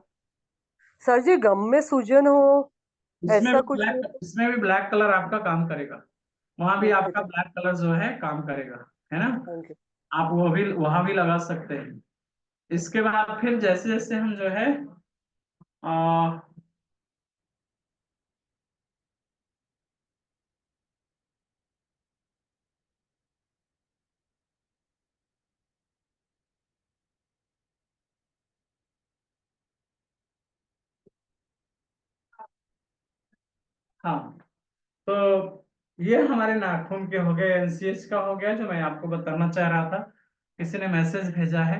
Speaker 2: सर जी गम में सूजन हो
Speaker 1: इसमें
Speaker 2: ऐसा
Speaker 1: भी
Speaker 2: कुछ हो?
Speaker 1: ब्लैक, इसमें भी ब्लैक कलर आपका काम करेगा, वहां भी
Speaker 2: ओके
Speaker 1: आपका ब्लैक कलर जो है काम करेगा, है ना।
Speaker 2: Thank you.
Speaker 1: आप वो भी वहां भी लगा सकते हैं। इसके बाद फिर जैसे जैसे हम जो है आ, हाँ, तो ये हमारे नाखून के हो गए, एनसीएच का हो गया, जो मैं आपको बताना चाह रहा था। किसी ने मैसेज भेजा है।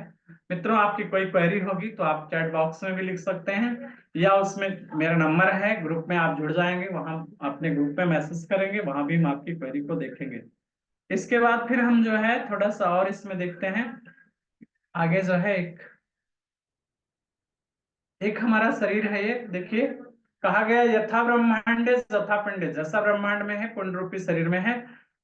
Speaker 1: मित्रों, आपकी कोई क्वेरी होगी तो आप चैट बॉक्स में भी लिख सकते हैं, या उसमें मेरा नंबर है, ग्रुप में आप जुड़ जाएंगे, वहां अपने ग्रुप में मैसेज करेंगे, वहां भी हम आपकी क्वेरी को देखेंगे। इसके बाद फिर हम जो है थोड़ा सा और इसमें देखते हैं, आगे जो है एक एक हमारा शरीर है, ये देखिए, कहा गया यथा ब्रह्मांडे तथा पिंडे, जैसा ब्रह्मांड में है पिंड रूपी शरीर में है।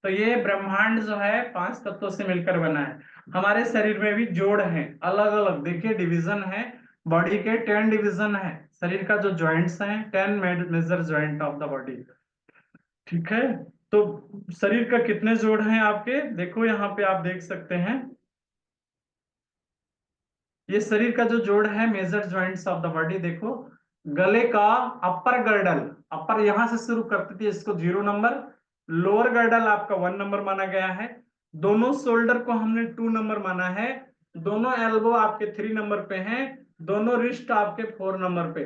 Speaker 1: तो ये ब्रह्मांड जो है 5 तत्वों से मिलकर बना है। हमारे शरीर में भी जोड़ है, अलग अलग, देखिए डिवीजन है, बॉडी के 10 डिवीजन है, शरीर का जो ज्वाइंट्स हैं 10 major joint of the body. ठीक है, तो शरीर का कितने जोड़ हैं आपके, देखो यहाँ पे आप देख सकते हैं, ये शरीर का जो जोड़ है, major joints of the body, देखो गले का अपर गर्डल, अपर यहां से शुरू करती थी, इसको 0 नंबर, लोअर गर्डल आपका 1 नंबर माना गया है, दोनों शोल्डर को हमने 2 नंबर माना है, दोनों एल्बो आपके 3 नंबर पे हैं, दोनों रिस्ट आपके 4 नंबर पे।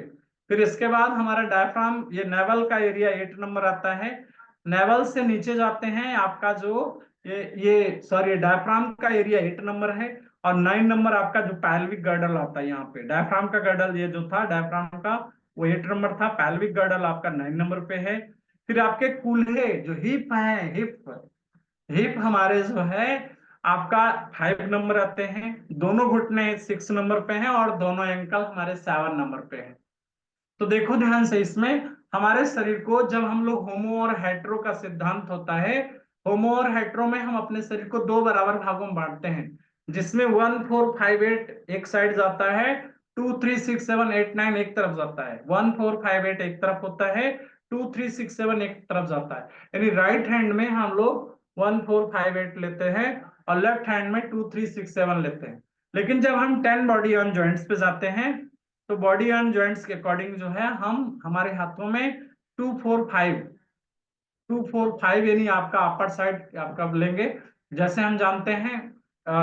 Speaker 1: फिर इसके बाद हमारा डायफ्राम, ये नेवल का एरिया 8 नंबर आता है, नेवल से नीचे जाते हैं आपका जो ये सॉरी डायफ्राम का एरिया 8 नंबर है, और 9 नंबर आपका जो पैल्विक गर्डल आता है, यहाँ पे डायफ्राम का गर्डल, ये जो था डायफ्राम का वो 8 नंबर था, पैल्विक गर्डल आपका 9 नंबर पे है। फिर आपके कूल्हे जो हिप है, हिप हिप हमारे जो है आपका 5 नंबर आते हैं, दोनों घुटने 6 नंबर पे हैं, और दोनों एंकल हमारे 7 नंबर पे हैं। तो देखो ध्यान से, इसमें हमारे शरीर को जब हम लोग होमो और हेट्रो का सिद्धांत होता है, होमो और हेट्रो में हम अपने शरीर को दो बराबर भागों में बांटते हैं, जिसमें 1 4 5 8 एक साइड जाता है, 2 3 6 7 8 9 एक तरफ जाता है। 1 4 5 8 एक तरफ होता है, 2 3 6 7 एक तरफ जाता है। यानी राइट हैंड में हम लोग 1 4 5 8 लेते हैं और लेफ्ट हैंड में 2 3 6 7 लेते हैं। लेकिन जब हम 10 बॉडी ऑन जॉइंट्स पे जाते हैं, तो बॉडी ऑन जॉइंट्स के अकॉर्डिंग जो है हम हमारे हाथों में 2 4 5 यानी आपका अपर साइड आपका लेंगे। जैसे हम जानते हैं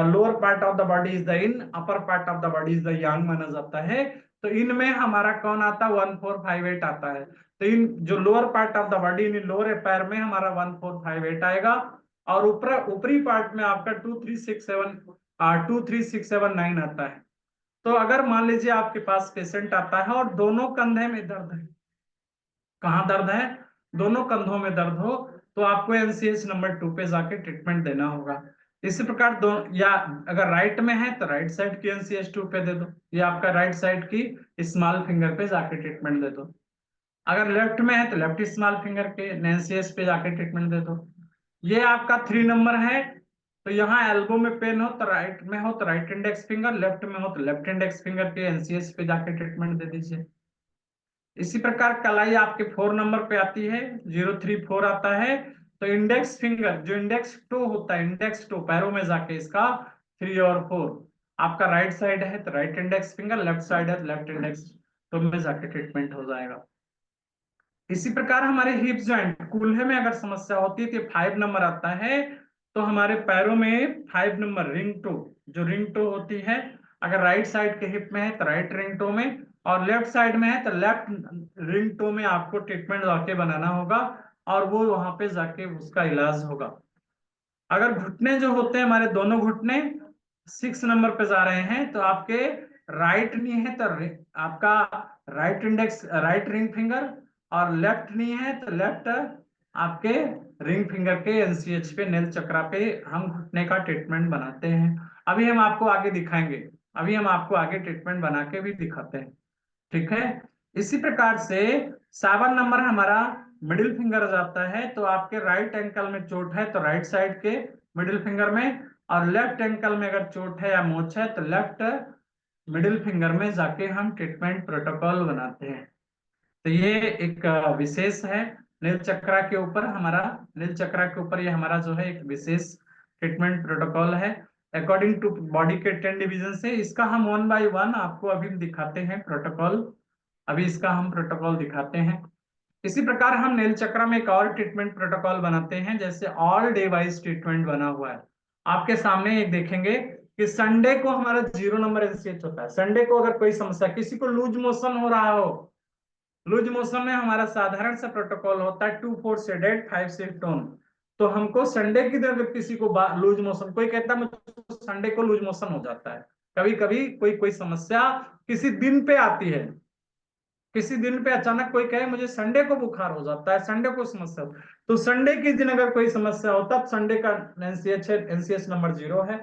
Speaker 1: lower part of the body is the yin, upper part of the body is the yang माना जाता है। तो इनमें हमारा कौन आता है? 1 4 5 8 आता है। तो इन जो lower part of the body in lower पैर में हमारा 1 4 5 8 आएगा, और ऊपरी पार्ट में आपका 2 3 6 7 9 आता है। तो अगर मान लीजिए आपके पास पेशेंट आता है और दोनों कंधे में दर्द है, कहाँ दर्द है? दोनों कंधों में दर्द हो, तो आपको एनसीएच नंबर 2 पे जाके ट्रीटमेंट देना होगा। इसी प्रकार दो, या अगर राइट में है तो राइट साइड की एनसीएच 2 पे दे दो, या आपका राइट साइड की स्मॉल फिंगर पे जाके ट्रीटमेंट दे दो। अगर लेफ्ट में है तो लेफ्ट स्मॉल फिंगर के एनसीएच पे जाके ट्रीटमेंट दे दो। ये आपका 3 नंबर है। तो यहाँ एल्बो में पेन हो तो राइट में हो तो राइट इंडेक्स फिंगर, लेफ्ट में हो तो लेफ्ट इंडेक्स फिंगर के एनसीएच पे जाके ट्रीटमेंट दे दीजिए। इसी प्रकार कलाई आपके 4 नंबर पे आती है, 0 3 4 आता है। तो इंडेक्स फिंगर जो इंडेक्स टो होता है, इंडेक्स टो पैरों में जाके इसका 3 और 4, आपका राइट साइड है तो right index finger, left side है तो लेफ्ट इंडेक्स टो में जाके ट्रीटमेंट हो जाएगा। इसी प्रकार हमारे हिप जॉइंट कूल्हे में अगर समस्या होती है तो 5 नंबर आता है। तो हमारे पैरों में 5 नंबर रिंग टो, जो रिंग टो होती है, अगर राइट साइड के हिप में है तो राइट रिंग टो में, और लेफ्ट साइड में है तो लेफ्ट रिंग टो में आपको ट्रीटमेंट जाके बनाना होगा, और वो वहां पे जाके उसका इलाज होगा। अगर घुटने जो होते हैं हमारे दोनों घुटने 6 नंबर पे जा रहे हैं, तो आपके राइट नी है तो आपका right index right ring finger, और लेफ्ट नी है तो लेफ्ट आपके रिंग फिंगर के एनसीएच पे नेल चक्रा पे हम घुटने का ट्रीटमेंट बनाते हैं। अभी हम आपको आगे दिखाएंगे, अभी हम आपको आगे ट्रीटमेंट बना के भी दिखाते हैं, ठीक है। इसी प्रकार से 7 नंबर हमारा मिडिल फिंगर जाता है। तो आपके राइट एंकल में चोट है तो राइट साइड के मिडिल फिंगर में, और लेफ्ट एंकल में अगर चोट है या मोच है तो लेफ्ट मिडिल फिंगर में जाके हम ट्रीटमेंट प्रोटोकॉल बनाते हैं। तो ये एक विशेष है नील चक्रा के ऊपर, हमारा नील चक्रा के ऊपर ये हमारा जो है एक विशेष ट्रीटमेंट प्रोटोकॉल है अकॉर्डिंग टू बॉडी के 10 डिवीजन से। इसका हम 1 बाय 1 आपको अभी दिखाते हैं प्रोटोकॉल, अभी इसका हम प्रोटोकॉल दिखाते हैं। इसी प्रकार हम नील चक्रा में एक और ट्रीटमेंट प्रोटोकॉल बनाते हैं, जैसे ऑल डे वाइज ट्रीटमेंट बना हुआ है। आपके सामने एक देखेंगे कि संडे को हमारा 0 नंबर एनसीएच होता है। संडे को अगर कोई समस्या, किसी को लूज मोशन हो रहा हो, लूज मोशन में हमारा साधारण सा प्रोटोकॉल होता है 2 4 सेडेट 5 6 टोन। तो हमको संडे की दिन अगर किसी को लूज मोशन, कोई कहता है मुझे संडे को लूज मोशन हो जाता है, कभी कभी कोई समस्या किसी दिन पे आती है, किसी दिन पे अचानक कोई कहे मुझे संडे को बुखार हो जाता है, संडे को समस्या हो, तो संडे के दिन अगर कोई समस्या हो तब संडे का एनसीएच नंबर 0 है।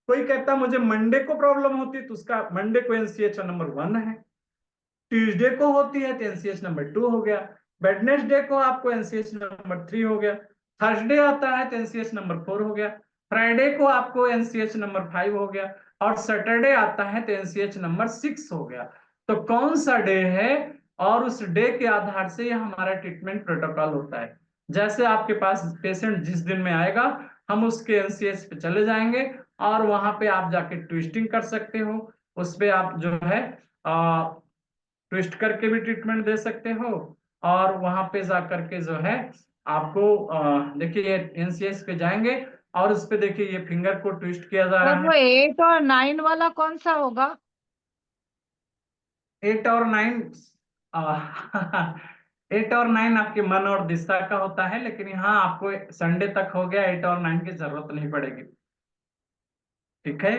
Speaker 1: कोई कहता मुझे मंडे को प्रॉब्लम होती है तो उसका मंडे को एनसीएच नंबर 1 है। ट्यूसडे को होती है तो एनसीएच नंबर 2 हो गया। वेडनेसडे को आपको एनसीएच नंबर 3 हो गया। थर्सडे आता है तो एनसीएच नंबर 4 हो गया। फ्राइडे को आपको एनसीएच नंबर 5 हो गया, और सैटरडे आता है तो एनसीएच नंबर 6 हो गया। तो कौन सा डे है, और उस डे के आधार से ये हमारा ट्रीटमेंट प्रोटोकॉल होता है। जैसे आपके पास पेशेंट जिस दिन में आएगा, हम उसके एनसीएच पे चले जाएंगे, और वहां पे आप जाके ट्विस्टिंग कर सकते हो, उस पे आप जो है ट्विस्ट करके भी ट्रीटमेंट दे सकते हो, और वहां पे जा करके जो है आपको देखिए एनसीएच पे जाएंगे, और उस पे देखिए ये फिंगर को ट्विस्ट किया जा रहा
Speaker 5: सर वो
Speaker 1: है।
Speaker 5: 8 और 9 वाला कौन सा होगा?
Speaker 1: 8 और 9 8 और 9 आपके मन और दिशा का होता है, लेकिन यहाँ आपको संडे तक हो गया, 8 और 9 की जरूरत नहीं पड़ेगी, ठीक है।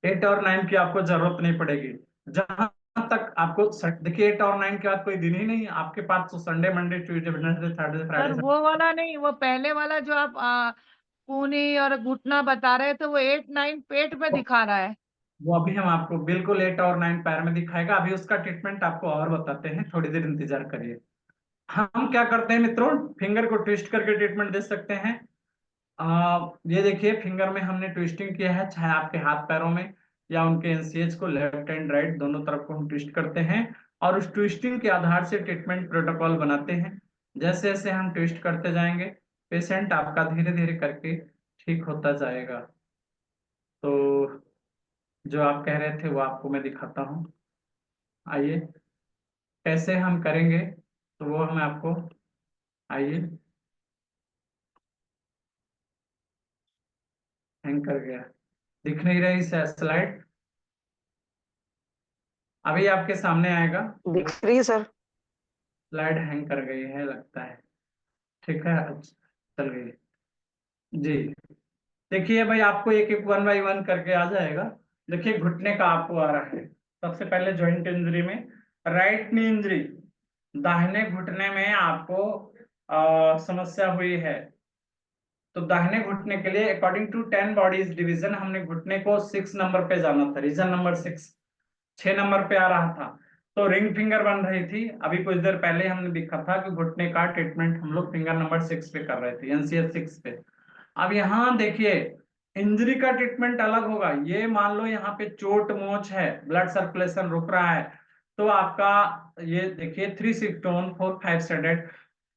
Speaker 1: 8 और 9 की आपको जरूरत नहीं पड़ेगी। जहां तक आपको देखिए 8 और 9 के बाद कोई दिन ही नहीं है आपके पास, तो Sunday Monday Tuesday Wednesday Thursday
Speaker 5: sir
Speaker 1: Friday.
Speaker 5: वो वाला नहीं, वो पहले वाला जो आप कूनी और घुटना बता रहे थे, वो 8 9 पेट पे दिखा रहा है।
Speaker 1: वो अभी हम आपको बिल्कुल 8 और 9 पैर में दिखाएगा। अभी उसका ट्रीटमेंट आपको और बताते हैं, थोड़ी देर इंतजार करिए। हम क्या करते हैं मित्रों, फिंगर को ट्विस्ट करके ट्रीटमेंट दे सकते हैं। ये देखिए फिंगर में हमने ट्विस्टिंग किया है, चाहे आपके हाथ पैरों में या उनके एनसीएच को लेफ्ट एंड राइट दोनों तरफ को हम ट्विस्ट करते हैं और उस ट्विस्टिंग के आधार से ट्रीटमेंट प्रोटोकॉल बनाते हैं। जैसे जैसे हम ट्विस्ट करते जाएंगे पेशेंट आपका धीरे धीरे करके ठीक होता जाएगा। तो जो आप कह रहे थे वो आपको मैं दिखाता हूँ, आइए कैसे हम करेंगे तो वो हम आपको, आइए। हैंग कर गया, दिख नहीं रही स्लाइड, अभी आपके सामने आएगा।
Speaker 6: दिख रही है सर।
Speaker 1: स्लाइड हैंग कर गई है लगता है, ठीक है अच्छा, चल गई जी। देखिए भाई आपको एक एक 1 बाई 1 करके आ जाएगा। देखिए घुटने का आपको आ रहा है, सबसे पहले जॉइंट इंजरी में राइट नी इंजरी, दाहिने घुटने में आपको समस्या हुई है। तो दाहिने घुटने के लिए अकॉर्डिंग टू 10 बॉडीज डिवीजन हमने घुटने को 6 नंबर पे जाना था, रीजन नंबर 6 नंबर पे आ रहा था। तो रिंग फिंगर बन रही थी, अभी कुछ देर पहले हमने देखा था कि घुटने का ट्रीटमेंट हम लोग फिंगर नंबर 6 पे कर रहे थे, एनसीएस 6 पे। अब यहाँ देखिए इंजरी का ट्रीटमेंट अलग होगा। ये मान लो यहाँ पे चोट मोच है, ब्लड सर्कुलेशन रुक रहा है, तो आपका ये देखिए 3 सिक्टोन 4 5 सेडेड।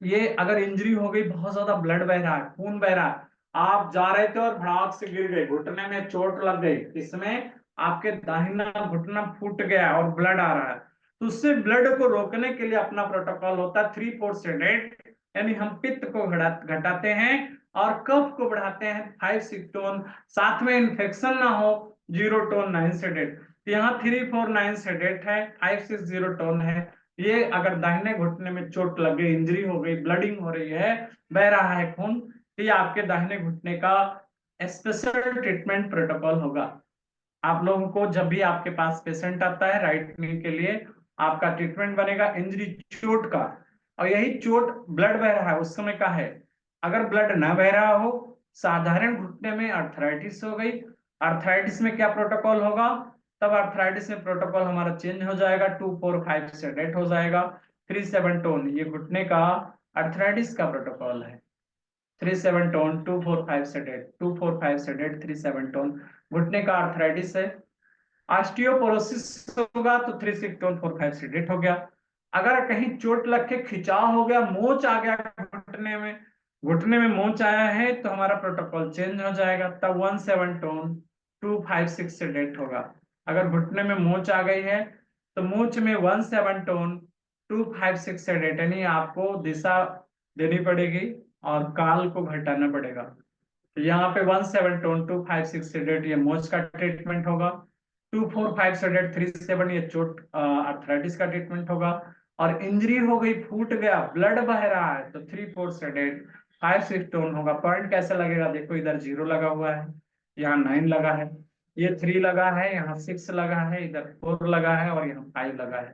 Speaker 1: ये अगर इंजरी हो गई, बहुत ज्यादा ब्लड बह रहा है, खून बह रहा है, आप जा रहे थे और भड़ाक से गिर गए, घुटने में चोट लग गई, इसमें आपके दाहिना घुटना फूट गया और ब्लड आ रहा है, तो उससे ब्लड को रोकने के लिए अपना प्रोटोकॉल होता है 3 4 सेडेड, यानी हम पित्त को घटाते हैं और कफ को बढ़ाते हैं 5 6 टोन, साथ में इन्फेक्शन ना हो 0 टोन 9 सेडेड। यहाँ 3 4 9 सेडेड है, 5 6 0 टोन है। ये अगर दाहिने घुटने में चोट लग गई, इंजरी हो गई, ब्लडिंग हो रही है, बह रहा है खून, तो ये आपके दाहिने घुटने का स्पेशल ट्रीटमेंट प्रोटोकॉल होगा। आप लोगों को जब भी आपके पास पेशेंट आता है राइट नी के लिए, आपका ट्रीटमेंट बनेगा इंजरी चोट का, और यही चोट ब्लड बह रहा है उस समय का है। अगर ब्लड न बह रहा हो, साधारण घुटने में अर्थराइटिस हो गई, अर्थराइटिस में क्या प्रोटोकॉल होगा, तब अर्थराइटिस में प्रोटोकॉल हमारा चेंज हो जाएगा, 2 4 5 सेडेट हो जाएगा, 3 7 टोन, ये घुटने का अर्थराइटिस का प्रोटोकॉल है। 3 7 टोन 2 4 5 सेडेट, 2 4 5 सेडेट 3 7 टोन घुटने का अर्थराइटिस है। ऑस्टियोपोरोसिस होगा तो 3 6 टोन 4 5 सेडेट हो गया। अगर कहीं चोट लग के खिंचाव हो गया, मोच आ गया घुटने में, घुटने में मोच आया है, तो हमारा प्रोटोकॉल चेंज हो जाएगा, तब 1 7 टोन 2 5 6 सेडेट होगा। अगर घुटने में मोच आ गई है तो मोच में 1 7 टोन 2 5 6 सेडेट, यानी आपको दिशा देनी पड़ेगी और काल को घटाना पड़ेगा। तो यहाँ पे 1 7 टोन 2 5 6 सेडेट ये मोच का ट्रीटमेंट होगा, 2 4 5 सेडेट 3 7 ये चोट आर्थराइटिस का ट्रीटमेंट होगा। और इंजरी हो गई, फूट गया, ब्लड बह रहा है, तो 3 4 सेडेट 5 6 टोन होगा। पॉइंट कैसे लगेगा, देखो इधर 0 लगा हुआ है, यहाँ 9 लगा है, ये 3 लगा है, यहाँ 6 लगा है, इधर 4 लगा है और यहाँ 5 लगा है।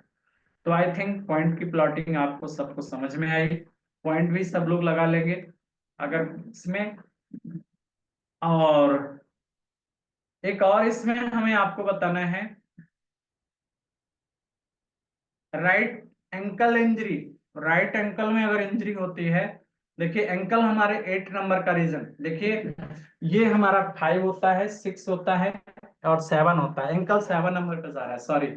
Speaker 1: तो आई थिंक पॉइंट की प्लॉटिंग आपको सबको समझ में आई, पॉइंट भी सब लोग लगा लेंगे अगर इसमें। और एक और इसमें हमें आपको बताना है right ankle injury. Right ankle में अगर इंजरी होती है, देखिए एंकल हमारे 8 नंबर का रीजन, देखिए ये हमारा 5 होता है, 6 होता है और 7 होता है, एंकल 7 नंबर पे जा रहा है, सॉरी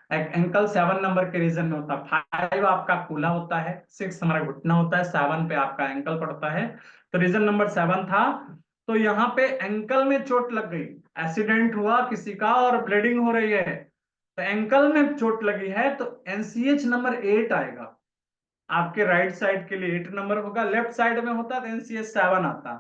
Speaker 1: एंकल 7 नंबर के रीजन में होता है। 5 आपका कूला होता है, 6 हमारा घुटना होता है, 7 पे आपका एंकल पड़ता है, तो रीजन नंबर 7 था। तो यहाँ पे एंकल में चोट लग गई, एक्सीडेंट हुआ किसी का और ब्लीडिंग हो रही है, तो एंकल में चोट लगी है तो एनसीएच नंबर 8 आएगा। आपके राइट साइड के लिए 8 नंबर होगा, लेफ्ट साइड में होता तो एनसीएच 7 आता,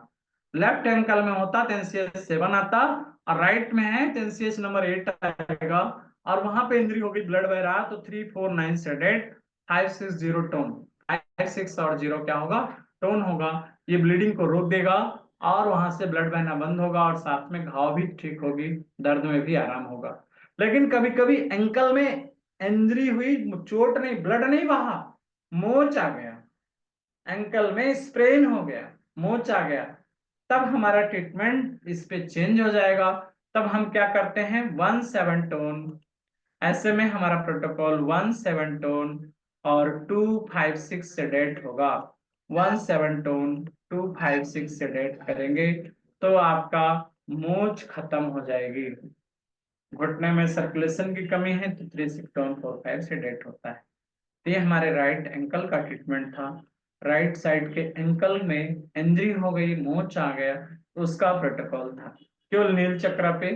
Speaker 1: लेफ्ट एंकल में होता तो एनसीएच 7 आता, और राइट में है तो एनसीएच नंबर 8 आएगा। और वहां पे इंजरी होगी, ब्लड बह रहा, तो 3 4 9 सेडेड 5 6 0 टोन, 5 6 और 0 क्या होगा, टोन होगा। ये ब्लीडिंग को रोक देगा और वहां से ब्लड बहना बंद होगा और साथ में घाव भी ठीक होगी, दर्द में भी आराम होगा। लेकिन कभी कभी एंकल में इंजरी हुई, चोट नहीं, ब्लड नहीं बहा, मोच आ गया, एंकल में स्प्रेन हो गया, मोच आ गया, तब हमारा ट्रीटमेंट इस पे चेंज हो जाएगा। तब हम क्या करते हैं 1/7 टोन, ऐसे में हमारा प्रोटोकॉल 1/7 टोन और 256 सेडेट होगा। 1/7 टोन 256 सेडेट करेंगे तो आपका मोच खत्म हो जाएगी। घुटने में सर्कुलेशन की कमी है तो 3/6 टोन 4/5 सेडेट होता है। तो ये हमारे राइट एंकल का ट्रीटमेंट था। राइट साइड के एंकल में इंजरी हो गई, मोच आ गया, तो उसका प्रोटोकॉल था केवल नील चक्रा पे।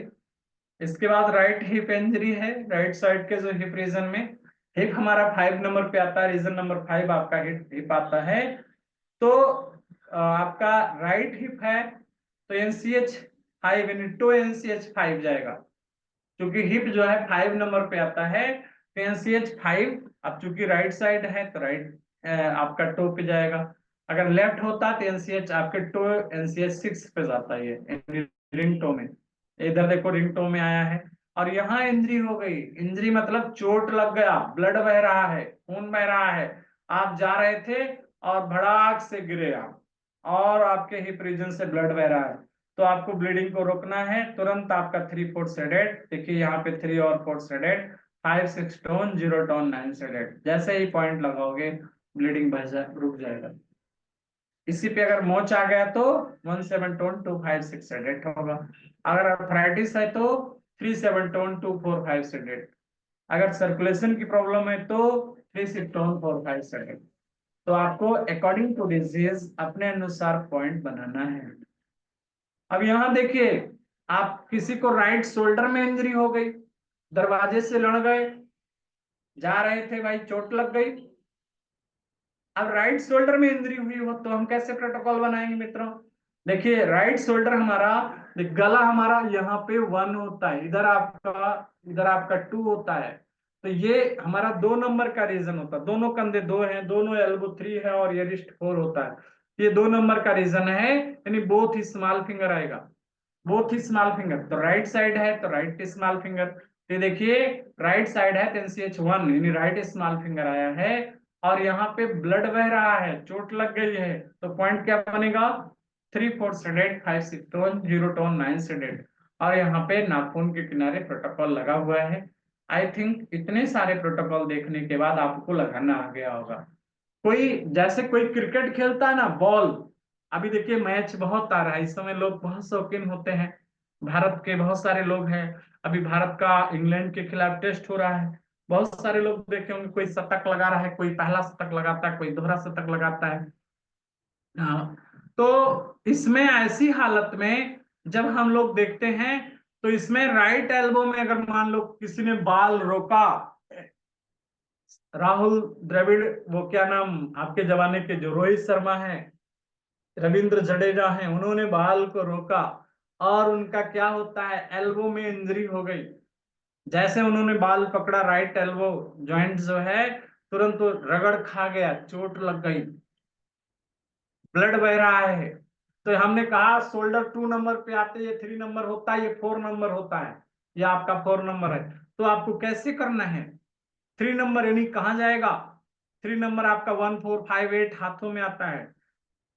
Speaker 1: इसके बाद राइट हिप इंजरी है, राइट साइड के जो हिप रीजन में, हिप हमारा 5 नंबर पे आता है, रीजन नंबर 5 आपका हिप आता है। तो आपका राइट हिप है तो NCH 5 यानी 2 NCH 5 जाएगा, क्योंकि हिप जो है 5 नंबर पे आता है तो NCH 5। अब चूंकि राइट साइड है तो राइट आपका टो पे जाएगा। अगर लेफ्ट होता तो NCH आपके टो NCH 6 पे जाता है, ये रिंग टो में। इधर देखो रिंग टो में आया है और यहाँ इंजरी हो गई। इंजरी मतलब चोट लग गया, ब्लड बह रहा है, खून बह रहा है, आप जा रहे थे और भड़ाक से गिरे आप, और आपके हिप रीजन से ब्लड बह रहा है, तो आपको ब्लीडिंग को रोकना है। तुरंत आपका 3/4 सेडेट, देखिए यहाँ पे 3 और 4 सेडेट, 5/6 टोन 0 टोन 9 सेडेट। जैसे ही पॉइंट लगाओगे ब्लीडिंग रुक जाएगा। इसी पे अगर मोच आ गया तो 1/7 टोन 256 सेडेट होगा। अगर आर्थराइटिस है तो 3/7 टोन 245 सेडेट। अगर सर्कुलेशन की प्रॉब्लम है तो 3/6 टोन 45 सेडेट। तो आपको अकॉर्डिंग टू डिजीज अपने अनुसार पॉइंट बनाना है। अब यहां देखिए, आप किसी को राइट शोल्डर में इंजरी हो गई, दरवाजे से लड़ गए, जा रहे थे भाई, चोट लग गई। अब राइट शोल्डर में इंजरी हुई हो तो हम कैसे प्रोटोकॉल बनाएंगे मित्रों? देखिए राइट शोल्डर हमारा, गला हमारा यहाँ पे 1 होता है, इधर आपका 2 होता है, तो ये हमारा 2 नंबर का रीजन होता है। दोनों कंधे 2 हैं, दोनों एल्बो 3 है और ये रिस्ट 4 होता है। ये 2 नंबर का रीजन है, यानी बोथ ही स्मॉल फिंगर आएगा, बोथ ही स्मॉल फिंगर। तो राइट साइड है तो राइट स्मॉल फिंगर। तो देखिए राइट साइड है तो NCH 1 यानी राइट स्मॉल फिंगर आया है, और यहाँ पे ब्लड बह रहा है, चोट लग गई है, तो पॉइंट क्या बनेगा 3/4 सेडेट, 5/6 टोन 0 टोन 9 सेडेट। और यहाँ पे नाखून के किनारे प्रोटोकॉल लगा हुआ है। आई थिंक इतने सारे प्रोटोकॉल देखने के बाद आपको लगाना आ गया होगा। कोई जैसे कोई क्रिकेट खेलता है ना, बॉल, अभी देखिए मैच बहुत आ रहा है इस समय, लोग बहुत शौकीन होते हैं, भारत के बहुत सारे लोग हैं। अभी भारत का इंग्लैंड के खिलाफ टेस्ट हो रहा है, बहुत सारे लोग देखे होंगे, कोई शतक लगा रहा है, कोई पहला शतक लगाता है, कोई दोहरा शतक लगाता है। हाँ, तो इसमें ऐसी हालत में जब हम लोग देखते हैं तो इसमें राइट एल्बो में अगर मान लो किसी ने बाल रोका, राहुल द्रविड़, वो क्या नाम आपके जमाने के जो रोहित शर्मा है, रविंद्र जडेजा हैं, उन्होंने बाल को रोका और उनका क्या होता है, एल्बो में इंजरी हो गई। जैसे उन्होंने बाल पकड़ा, राइट एल्बो जॉइंट जो है तुरंत वो रगड़ खा गया, चोट लग गई, ब्लड बह रहा है। तो हमने कहा शोल्डर 2 नंबर पे आते, ये 3 नंबर होता है, ये 4 नंबर होता है, ये आपका 4 नंबर है। तो आपको कैसे करना है, 3 नंबर यानी कहाँ जाएगा, 3 नंबर आपका 1458 हाथों में आता है।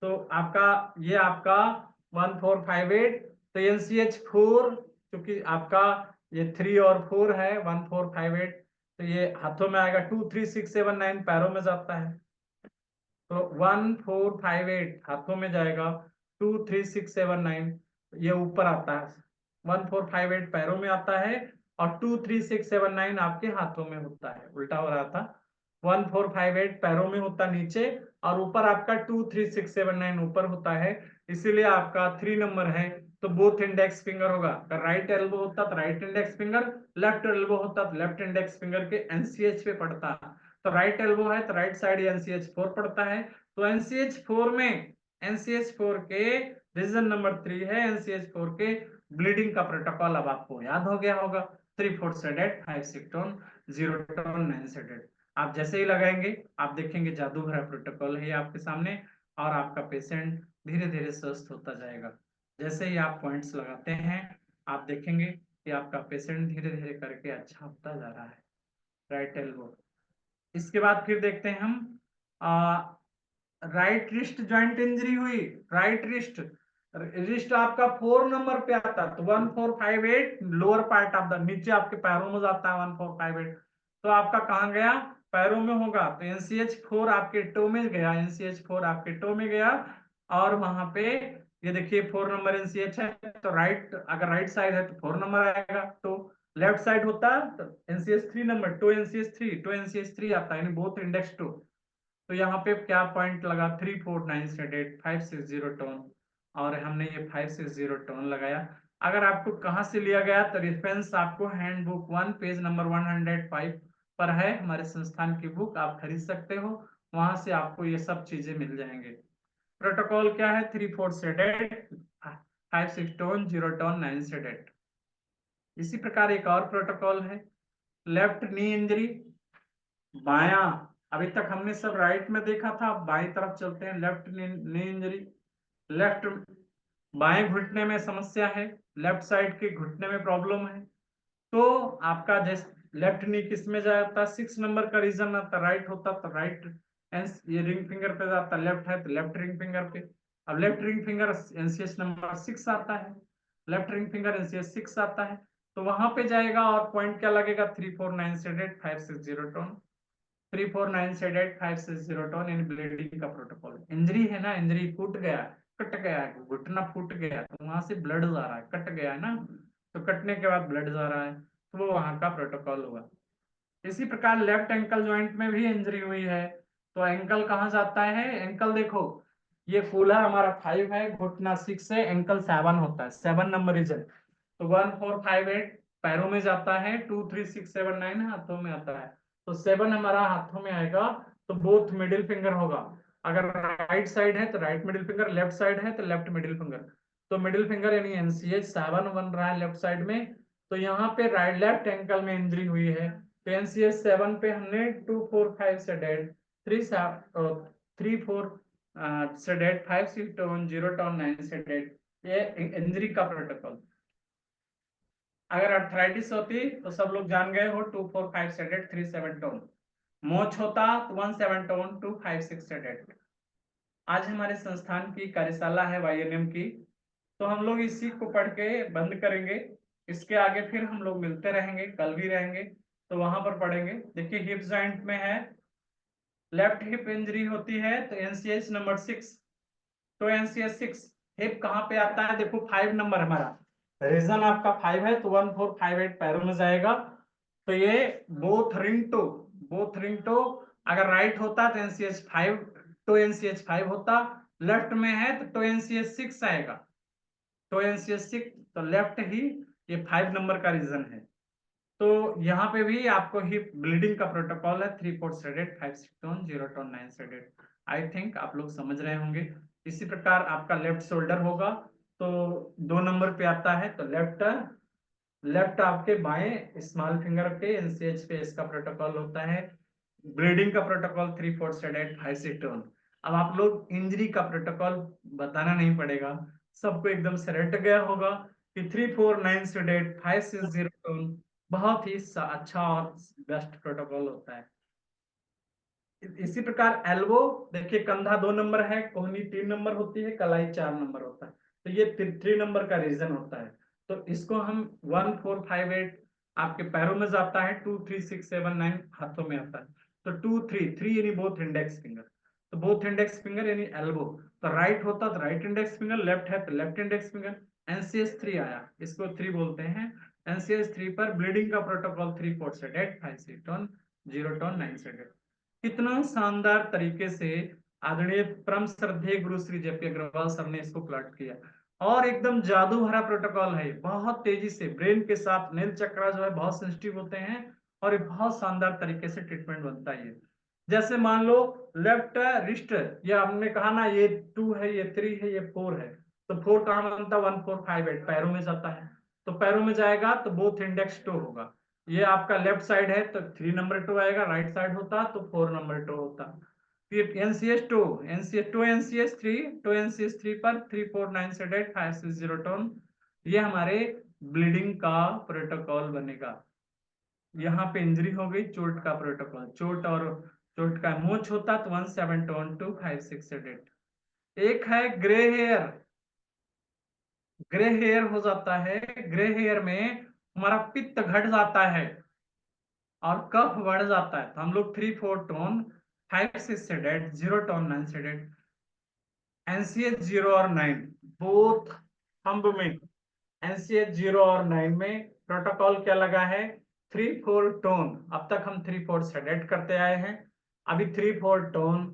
Speaker 1: तो आपका ये आपका 1458, तो NCH 4, क्योंकि आपका ये 3 और 4 है 1458, तो ये हाथों में आएगा। 2 3 6 7 9 पैरों में जाता है, तो 1458 हाथों में जाएगा, 2 3 6 7 9 ये ऊपर आता है, 1458 पैरों में आता है और 2 3 6 7 9 आपके हाथों में होता है। उल्टा हो रहा था, 1458 पैरों में होता नीचे और ऊपर आपका 2 3 6 7 9 ऊपर होता है, इसीलिए आपका 3 नंबर है। तो बोथ इंडेक्स फिंगर होगा, अगर राइट एल्बो होता तो right index finger, left elbow होता तो लेफ्ट इंडेक्स फिंगर के NCH पे पड़ता। तो राइट एल्बो है तो राइट साइड NCH 4 पड़ता है, तो NCH 4 में NCH 4 के रीजन नंबर 3 है, NCH 4 के ब्लीडिंग का प्रोटोकॉल अब आपको याद हो गया होगा, 3/4 सेडेट, 5/6 टोन 0 टोन 9 सेडेट। आप जैसे ही लगाएंगे आप देखेंगे जादू भरा प्रोटोकॉल है आपके सामने, और आपका पेशेंट धीरे धीरे स्वस्थ होता जाएगा। जैसे ही आप पॉइंट्स लगाते हैं आप देखेंगे कि आपका पेशेंट धीरे धीरे करके अच्छा होता जा रहा है। Right elbow. इसके बाद फिर देखते हैं हम राइट रिस्ट जॉइंट इंजरी हुई, राइट रिस्ट, रिस्ट आपका 4 नंबर पे आता है, तो 1458 लोअर पार्ट ऑफ द, नीचे आपके पैरों में जाता है 1458, तो आपका कहाँ गया, पैरों में होगा, तो NCH4 आपके टो में गया, NCH4 आपके टो में गया, और वहां पे ये देखिए 4 नंबर NCH है, तो राइट, अगर राइट साइड है तो 4 नंबर आएगा, तो लेफ्ट साइड होता है तो NCH3 नंबर, टो NCH3 आता है, यानी बोथ इंडेक्स टू। तो यहाँ पे क्या पॉइंट लगा, 34978 560 टोन, और हमने ये 560 टोन लगाया। अगर आपको कहाँ से लिया गया, तो रेफरेंस आपको हैंडबुक 1 पेज नंबर 105 पर है, हमारे संस्थान की बुक आप खरीद सकते हो, वहां से आपको ये सब चीजें मिल जाएंगे। प्रोटोकॉल क्या है, 3-4 सेडेट, 5-6 टोन, 0 टोन, 9 सेडेट। इसी प्रकार एक और प्रोटोकॉल है, लेफ्ट नी इंजरी, बाया, अभी तक हमने सब राइट में देखा था, अब बाई तरफ चलते हैं, लेफ्ट नी इंजरी, लेफ्ट बाएं घुटने में समस्या है, लेफ्ट साइड के घुटने में प्रॉब्लम है, तो आपका जैसे लेफ्ट नी किस में जाता है, 6 नंबर का रीजन आता, राइट होता तो राइट, ये रिंग फिंगर पे जाता, लेफ्ट है तो लेफ्ट रिंग फिंगर पे। अब left ring finger NCH number 6 आता है, लेफ्ट रिंग फिंगर NCH 6 आता है, तो वहां पे जाएगा, और पॉइंट क्या लगेगा, 34978 560 टोन, 34978 560 टोन इन ब्लीडिंग का प्रोटोकॉल। इंजरी है ना, इंजरी फूट गया, कट गया, घुटना फूट गया, तो वहां से ब्लड जा रहा है, कट गया है ना, तो कटने के बाद ब्लड जा रहा है, तो वो वहां का प्रोटोकॉल हुआ। इसी प्रकार लेफ्ट एंकल ज्वाइंट में भी इंजरी हुई है, तो एंकल कहाँ जाता है, एंकल देखो, ये फूला हमारा 5 है, घुटना 6 है, एंकल 7 होता है, 7 नंबर रीजन, तो 1458 पैरों में जाता है, 2 3 6 7 9 हाथों में आता है, तो 7 हमारा हाथों में आएगा, तो बोथ मिडिल फिंगर होगा, अगर राइट साइड है तो right middle finger, left side है तो लेफ्ट मिडिल फिंगर, तो मिडिल फिंगर यानी NCH 7 बन रहा है लेफ्ट साइड में, तो यहाँ पे राइट लेफ्ट एंकल में इंजरी हुई है, तो NCH 7 पे हमने 2 4 5 से डेड, 3 4 से डेड, 5 6 टोन, 0 टोन, 9 से डेड, ये इंजरी का प्रोटोकॉल। अगर अर्थराइटिस होती तो सब लोग जान गए हो, 2 4 5 से डेड, 3 7 टोन, मोच होता तो 1 7 टोन, 2 5 6 से डेड। आज हमारे संस्थान की कार्यशाला है YNM की, तो हम लोग इसी को पढ़ के बंद करेंगे, इसके आगे फिर हम लोग मिलते रहेंगे, कल भी रहेंगे, तो वहां पर पढ़ेंगे। देखिए हिप जॉइंट में है, लेफ्ट हिप इंजरी होती है तो NCH नंबर 6, तो NCH 6 हिप कहाँ पे आता है, देखो 5 नंबर हमारा रीजन आपका 5 है, तो 1458 पैरों में जाएगा, तो ये बोथ रिंग टो, अगर राइट होता तो NCH 5, तो NCH 5 होता, लेफ्ट में है तो NCH 6 आएगा, तो NCH 6, तो लेफ्ट ही ये 5 नंबर का रीजन है। तो यहाँ पे भी आपको हिप ब्लीडिंग का प्रोटोकॉल है, 3 4 सेडेड, 5 6 टोन, 0 टोन, 9 सेडेड। आई थिंक आप लोग समझ रहे होंगे। इसी प्रकार आपका लेफ्ट शोल्डर होगा, तो 2 नंबर पे आता है, तो लेफ्ट आपके बाएं स्मॉल फिंगर पे NCH पे इसका प्रोटोकॉल होता है, ब्लीडिंग का प्रोटोकॉल 3 4 सेडेड, 5 6 टोन। अब आप लोग इंजरी का प्रोटोकॉल बताना नहीं पड़ेगा, सबको एकदम से रट गया होगा कि 3 4 9 सेडेड, 5 6 0 टोन बहुत ही अच्छा और बेस्ट प्रोटोकॉल होता है। इसी प्रकार एल्बो, देखिए कंधा 2 नंबर है, कोहनी 3 नंबर होती है, कलाई 4 नंबर होता है, तो ये 3 नंबर का रीजन होता है, तो इसको हम 1 4 5 8 आपके पैरों में जाता है, 2 3 6 7 9 हाथों में आता है, तो 2 3 3 यानी बोथ इंडेक्स फिंगर, तो बोथ इंडेक्स फिंगर यानी एल्बो, तो राइट होता तो राइट इंडेक्स फिंगर, लेफ्ट है तो लेफ्ट इंडेक्स फिंगर, NCH 3 आया, इसको 3 बोलते हैं। NCH 3 पर ब्लीडिंग का प्रोटोकॉल 3 4 से डेड, 5 6 टोन, 0 टोन, 9 से डेड। कितना शानदार तरीके से आदरणीय परम श्रद्धेय गुरु श्री JP अग्रवाल सर ने इसको प्लॉट किया, और एकदम जादू भरा प्रोटोकॉल है, बहुत तेजी से ब्रेन के साथ नील चक्रा जो है बहुत सेंसिटिव होते हैं, और ये बहुत शानदार तरीके से ट्रीटमेंट बनता है। जैसे मान लो लेफ्ट रिस्ट, ये हमने कहा ना, ये 2 है, ये 3 है, ये 4 है, तो 4 कहाँ बनता है, 1 4 5 8 पैरों में जाता है, तो पैरों में जाएगा तो बोथ इंडेक्स टो होगा, ये आपका लेफ्ट साइड है तो 3 नंबर टो आएगा, राइट साइड होता तो 4 नंबर टो होता। फिर NCH 2 NCH 3 पर 3 4 9 से डेड, 5 6 0 टोन, ये हमारे ब्लीडिंग का प्रोटोकॉल बनेगा। यहाँ पे इंजरी हो गई, चोट का प्रोटोकॉल, चोट और चोट का मोच होता तो 1 7 टोन, 2 5 6 से डेड। एक है ग्रे हेयर, ग्रे हेयर हो जाता है, ग्रे हेयर में हमारा पित्त घट जाता है और कफ बढ़ जाता है। तो हम लोग 3-4 टोन 5-6 सेडेट, 0 टोन 9 सेडेट, NaCH 0 और 9 बोथ थंब में, NaCH 0 और 9 में प्रोटोकॉल क्या लगा है? 3-4 टोन। अब तक हम 3-4 सेडेट करते आए हैं, अभी 3-4 टोन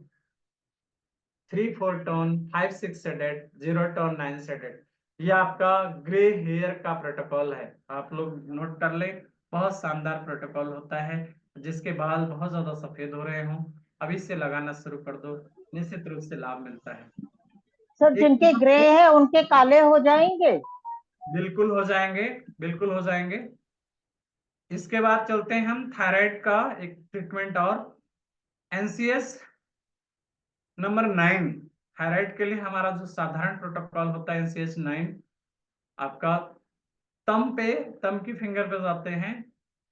Speaker 1: 5-6 सेडेट, 0 टोन 9 सेडेट। ये आपका ग्रे हेयर का प्रोटोकॉल है, आप लोग नोट कर ले। बहुत शानदार प्रोटोकॉल होता है। जिसके बाल बहुत ज्यादा सफेद हो रहे हों, अभी से लगाना शुरू कर दो, निश्चित रूप से लाभ मिलता है।
Speaker 4: सर जिनके ग्रे है उनके काले हो जाएंगे?
Speaker 1: बिल्कुल हो जाएंगे, बिल्कुल हो जाएंगे। इसके बाद चलते हैं हम थायराइड का एक ट्रीटमेंट और NaCH नंबर 9। थायराइड के लिए हमारा जो साधारण प्रोटोकॉल होता है NaCH 9, आपका तम की फिंगर पे जाते हैं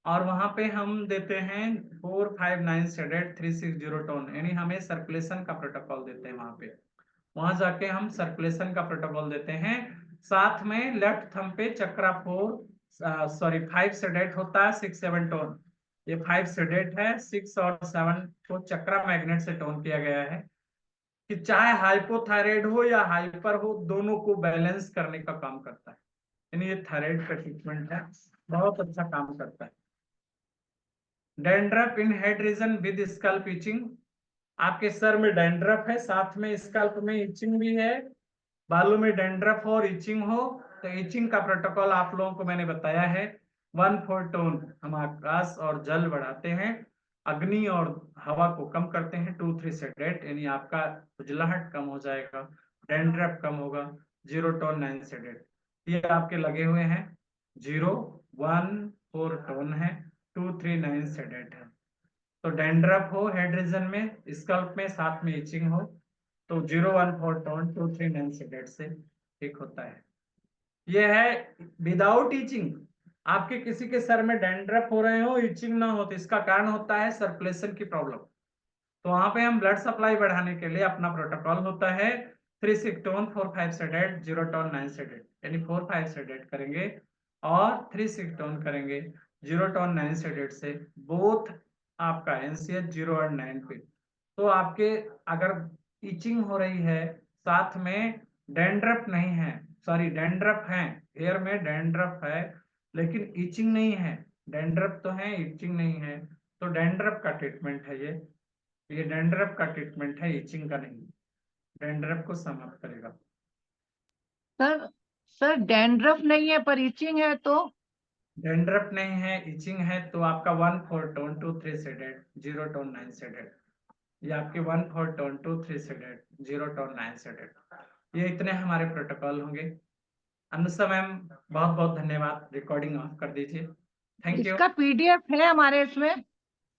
Speaker 1: और वहां पे हम देते हैं 4-5-9 सेडेट 3-6-0 टोन, यानी हमें सर्कुलेशन का प्रोटोकॉल देते हैं। वहां जाके हम सर्कुलेशन का प्रोटोकॉल देते हैं। साथ में लेफ्ट थंब पे चक्रा 5 सेडेट होता है, 6-7 टोन। ये 5 सेडेट है, 6 और 7 को चक्रा मैग्नेट से टोन किया गया है कि चाहे हाइपोथायराइड हो या हाइपर हो, दोनों को बैलेंस करने का काम करता है। यानी ये थायराइड का ट्रीटमेंट है, बहुत अच्छा काम करता है। Dandruff in head region with scalp itching, आपके सर में डैंड्रफ है, साथ में स्कैल्प में इचिंग भी है। बालों में डैंड्रफ हो और इचिंग हो तो इचिंग का प्रोटोकॉल आप लोगों को मैंने बताया है। 1-4 टोन हम आकाश और जल बढ़ाते हैं, अग्नि और हवा को कम करते हैं, 2-3 सेडेट, यानी आपका खुजलाहट कम हो जाएगा, डैंड्रफ कम होगा, 0 टोन 9 सेडेट। ये आपके लगे हुए हैं, 0, 1, 4 टोन है, 2-3 9 सेडेट है। तो डैंड्रफ हो हेड रीजन में, स्कल्प में, साथ में इचिंग हो तो 0-1-4 टोन 2-3 9 सेडेट से ठीक होता है। यह है विदाउट इचिंग। आपके किसी के सर में डैंड्रफ हो रहे हो, इचिंग ना हो, तो इसका कारण होता है सर्कुलेशन की प्रॉब्लम। तो वहां पे हम ब्लड सप्लाई बढ़ाने के लिए अपना प्रोटोकॉल होता है 3-6 टोन 4-5 सेडेट, 0 टोन 9 सेडेट, यानी 4-5 सेडेट करेंगे और 3-6 टोन करेंगे 0 टोन 9 सेडेट से, बोथ आपका NaCH 0 और 9 पे। तो आपके अगर इचिंग हो रही है, साथ में डैंड्रफ नहीं है, सॉरी डैंड्रफ है, हेयर में डैंड्रफ है लेकिन इचिंग नहीं है, डैंड्रफ तो है इचिंग नहीं है, तो डैंड्रफ का ट्रीटमेंट है ये डैंड्रफ का ट्रीटमेंट है, इचिंग का नहीं। डैंड्रफ को समाप्त करेगा।
Speaker 5: सर सर डैंड्रफ नहीं है पर इचिंग है तो?
Speaker 1: डैंड्रफ नहीं है, इचिंग है तो आपका 1-4 टोन 2-3 सेडेट, 0 टोन 9 सेडेट। ये आपके 1-4 टोन 2-3 सेडेट, 0 टोन 9 सेडेट। ये इतने हमारे प्रोटोकॉल होंगे। अनुषा मैम बहुत बहुत धन्यवाद, रिकॉर्डिंग ऑफ कर दीजिए। Thank you.
Speaker 5: इसका PDF है हमारे इसमें?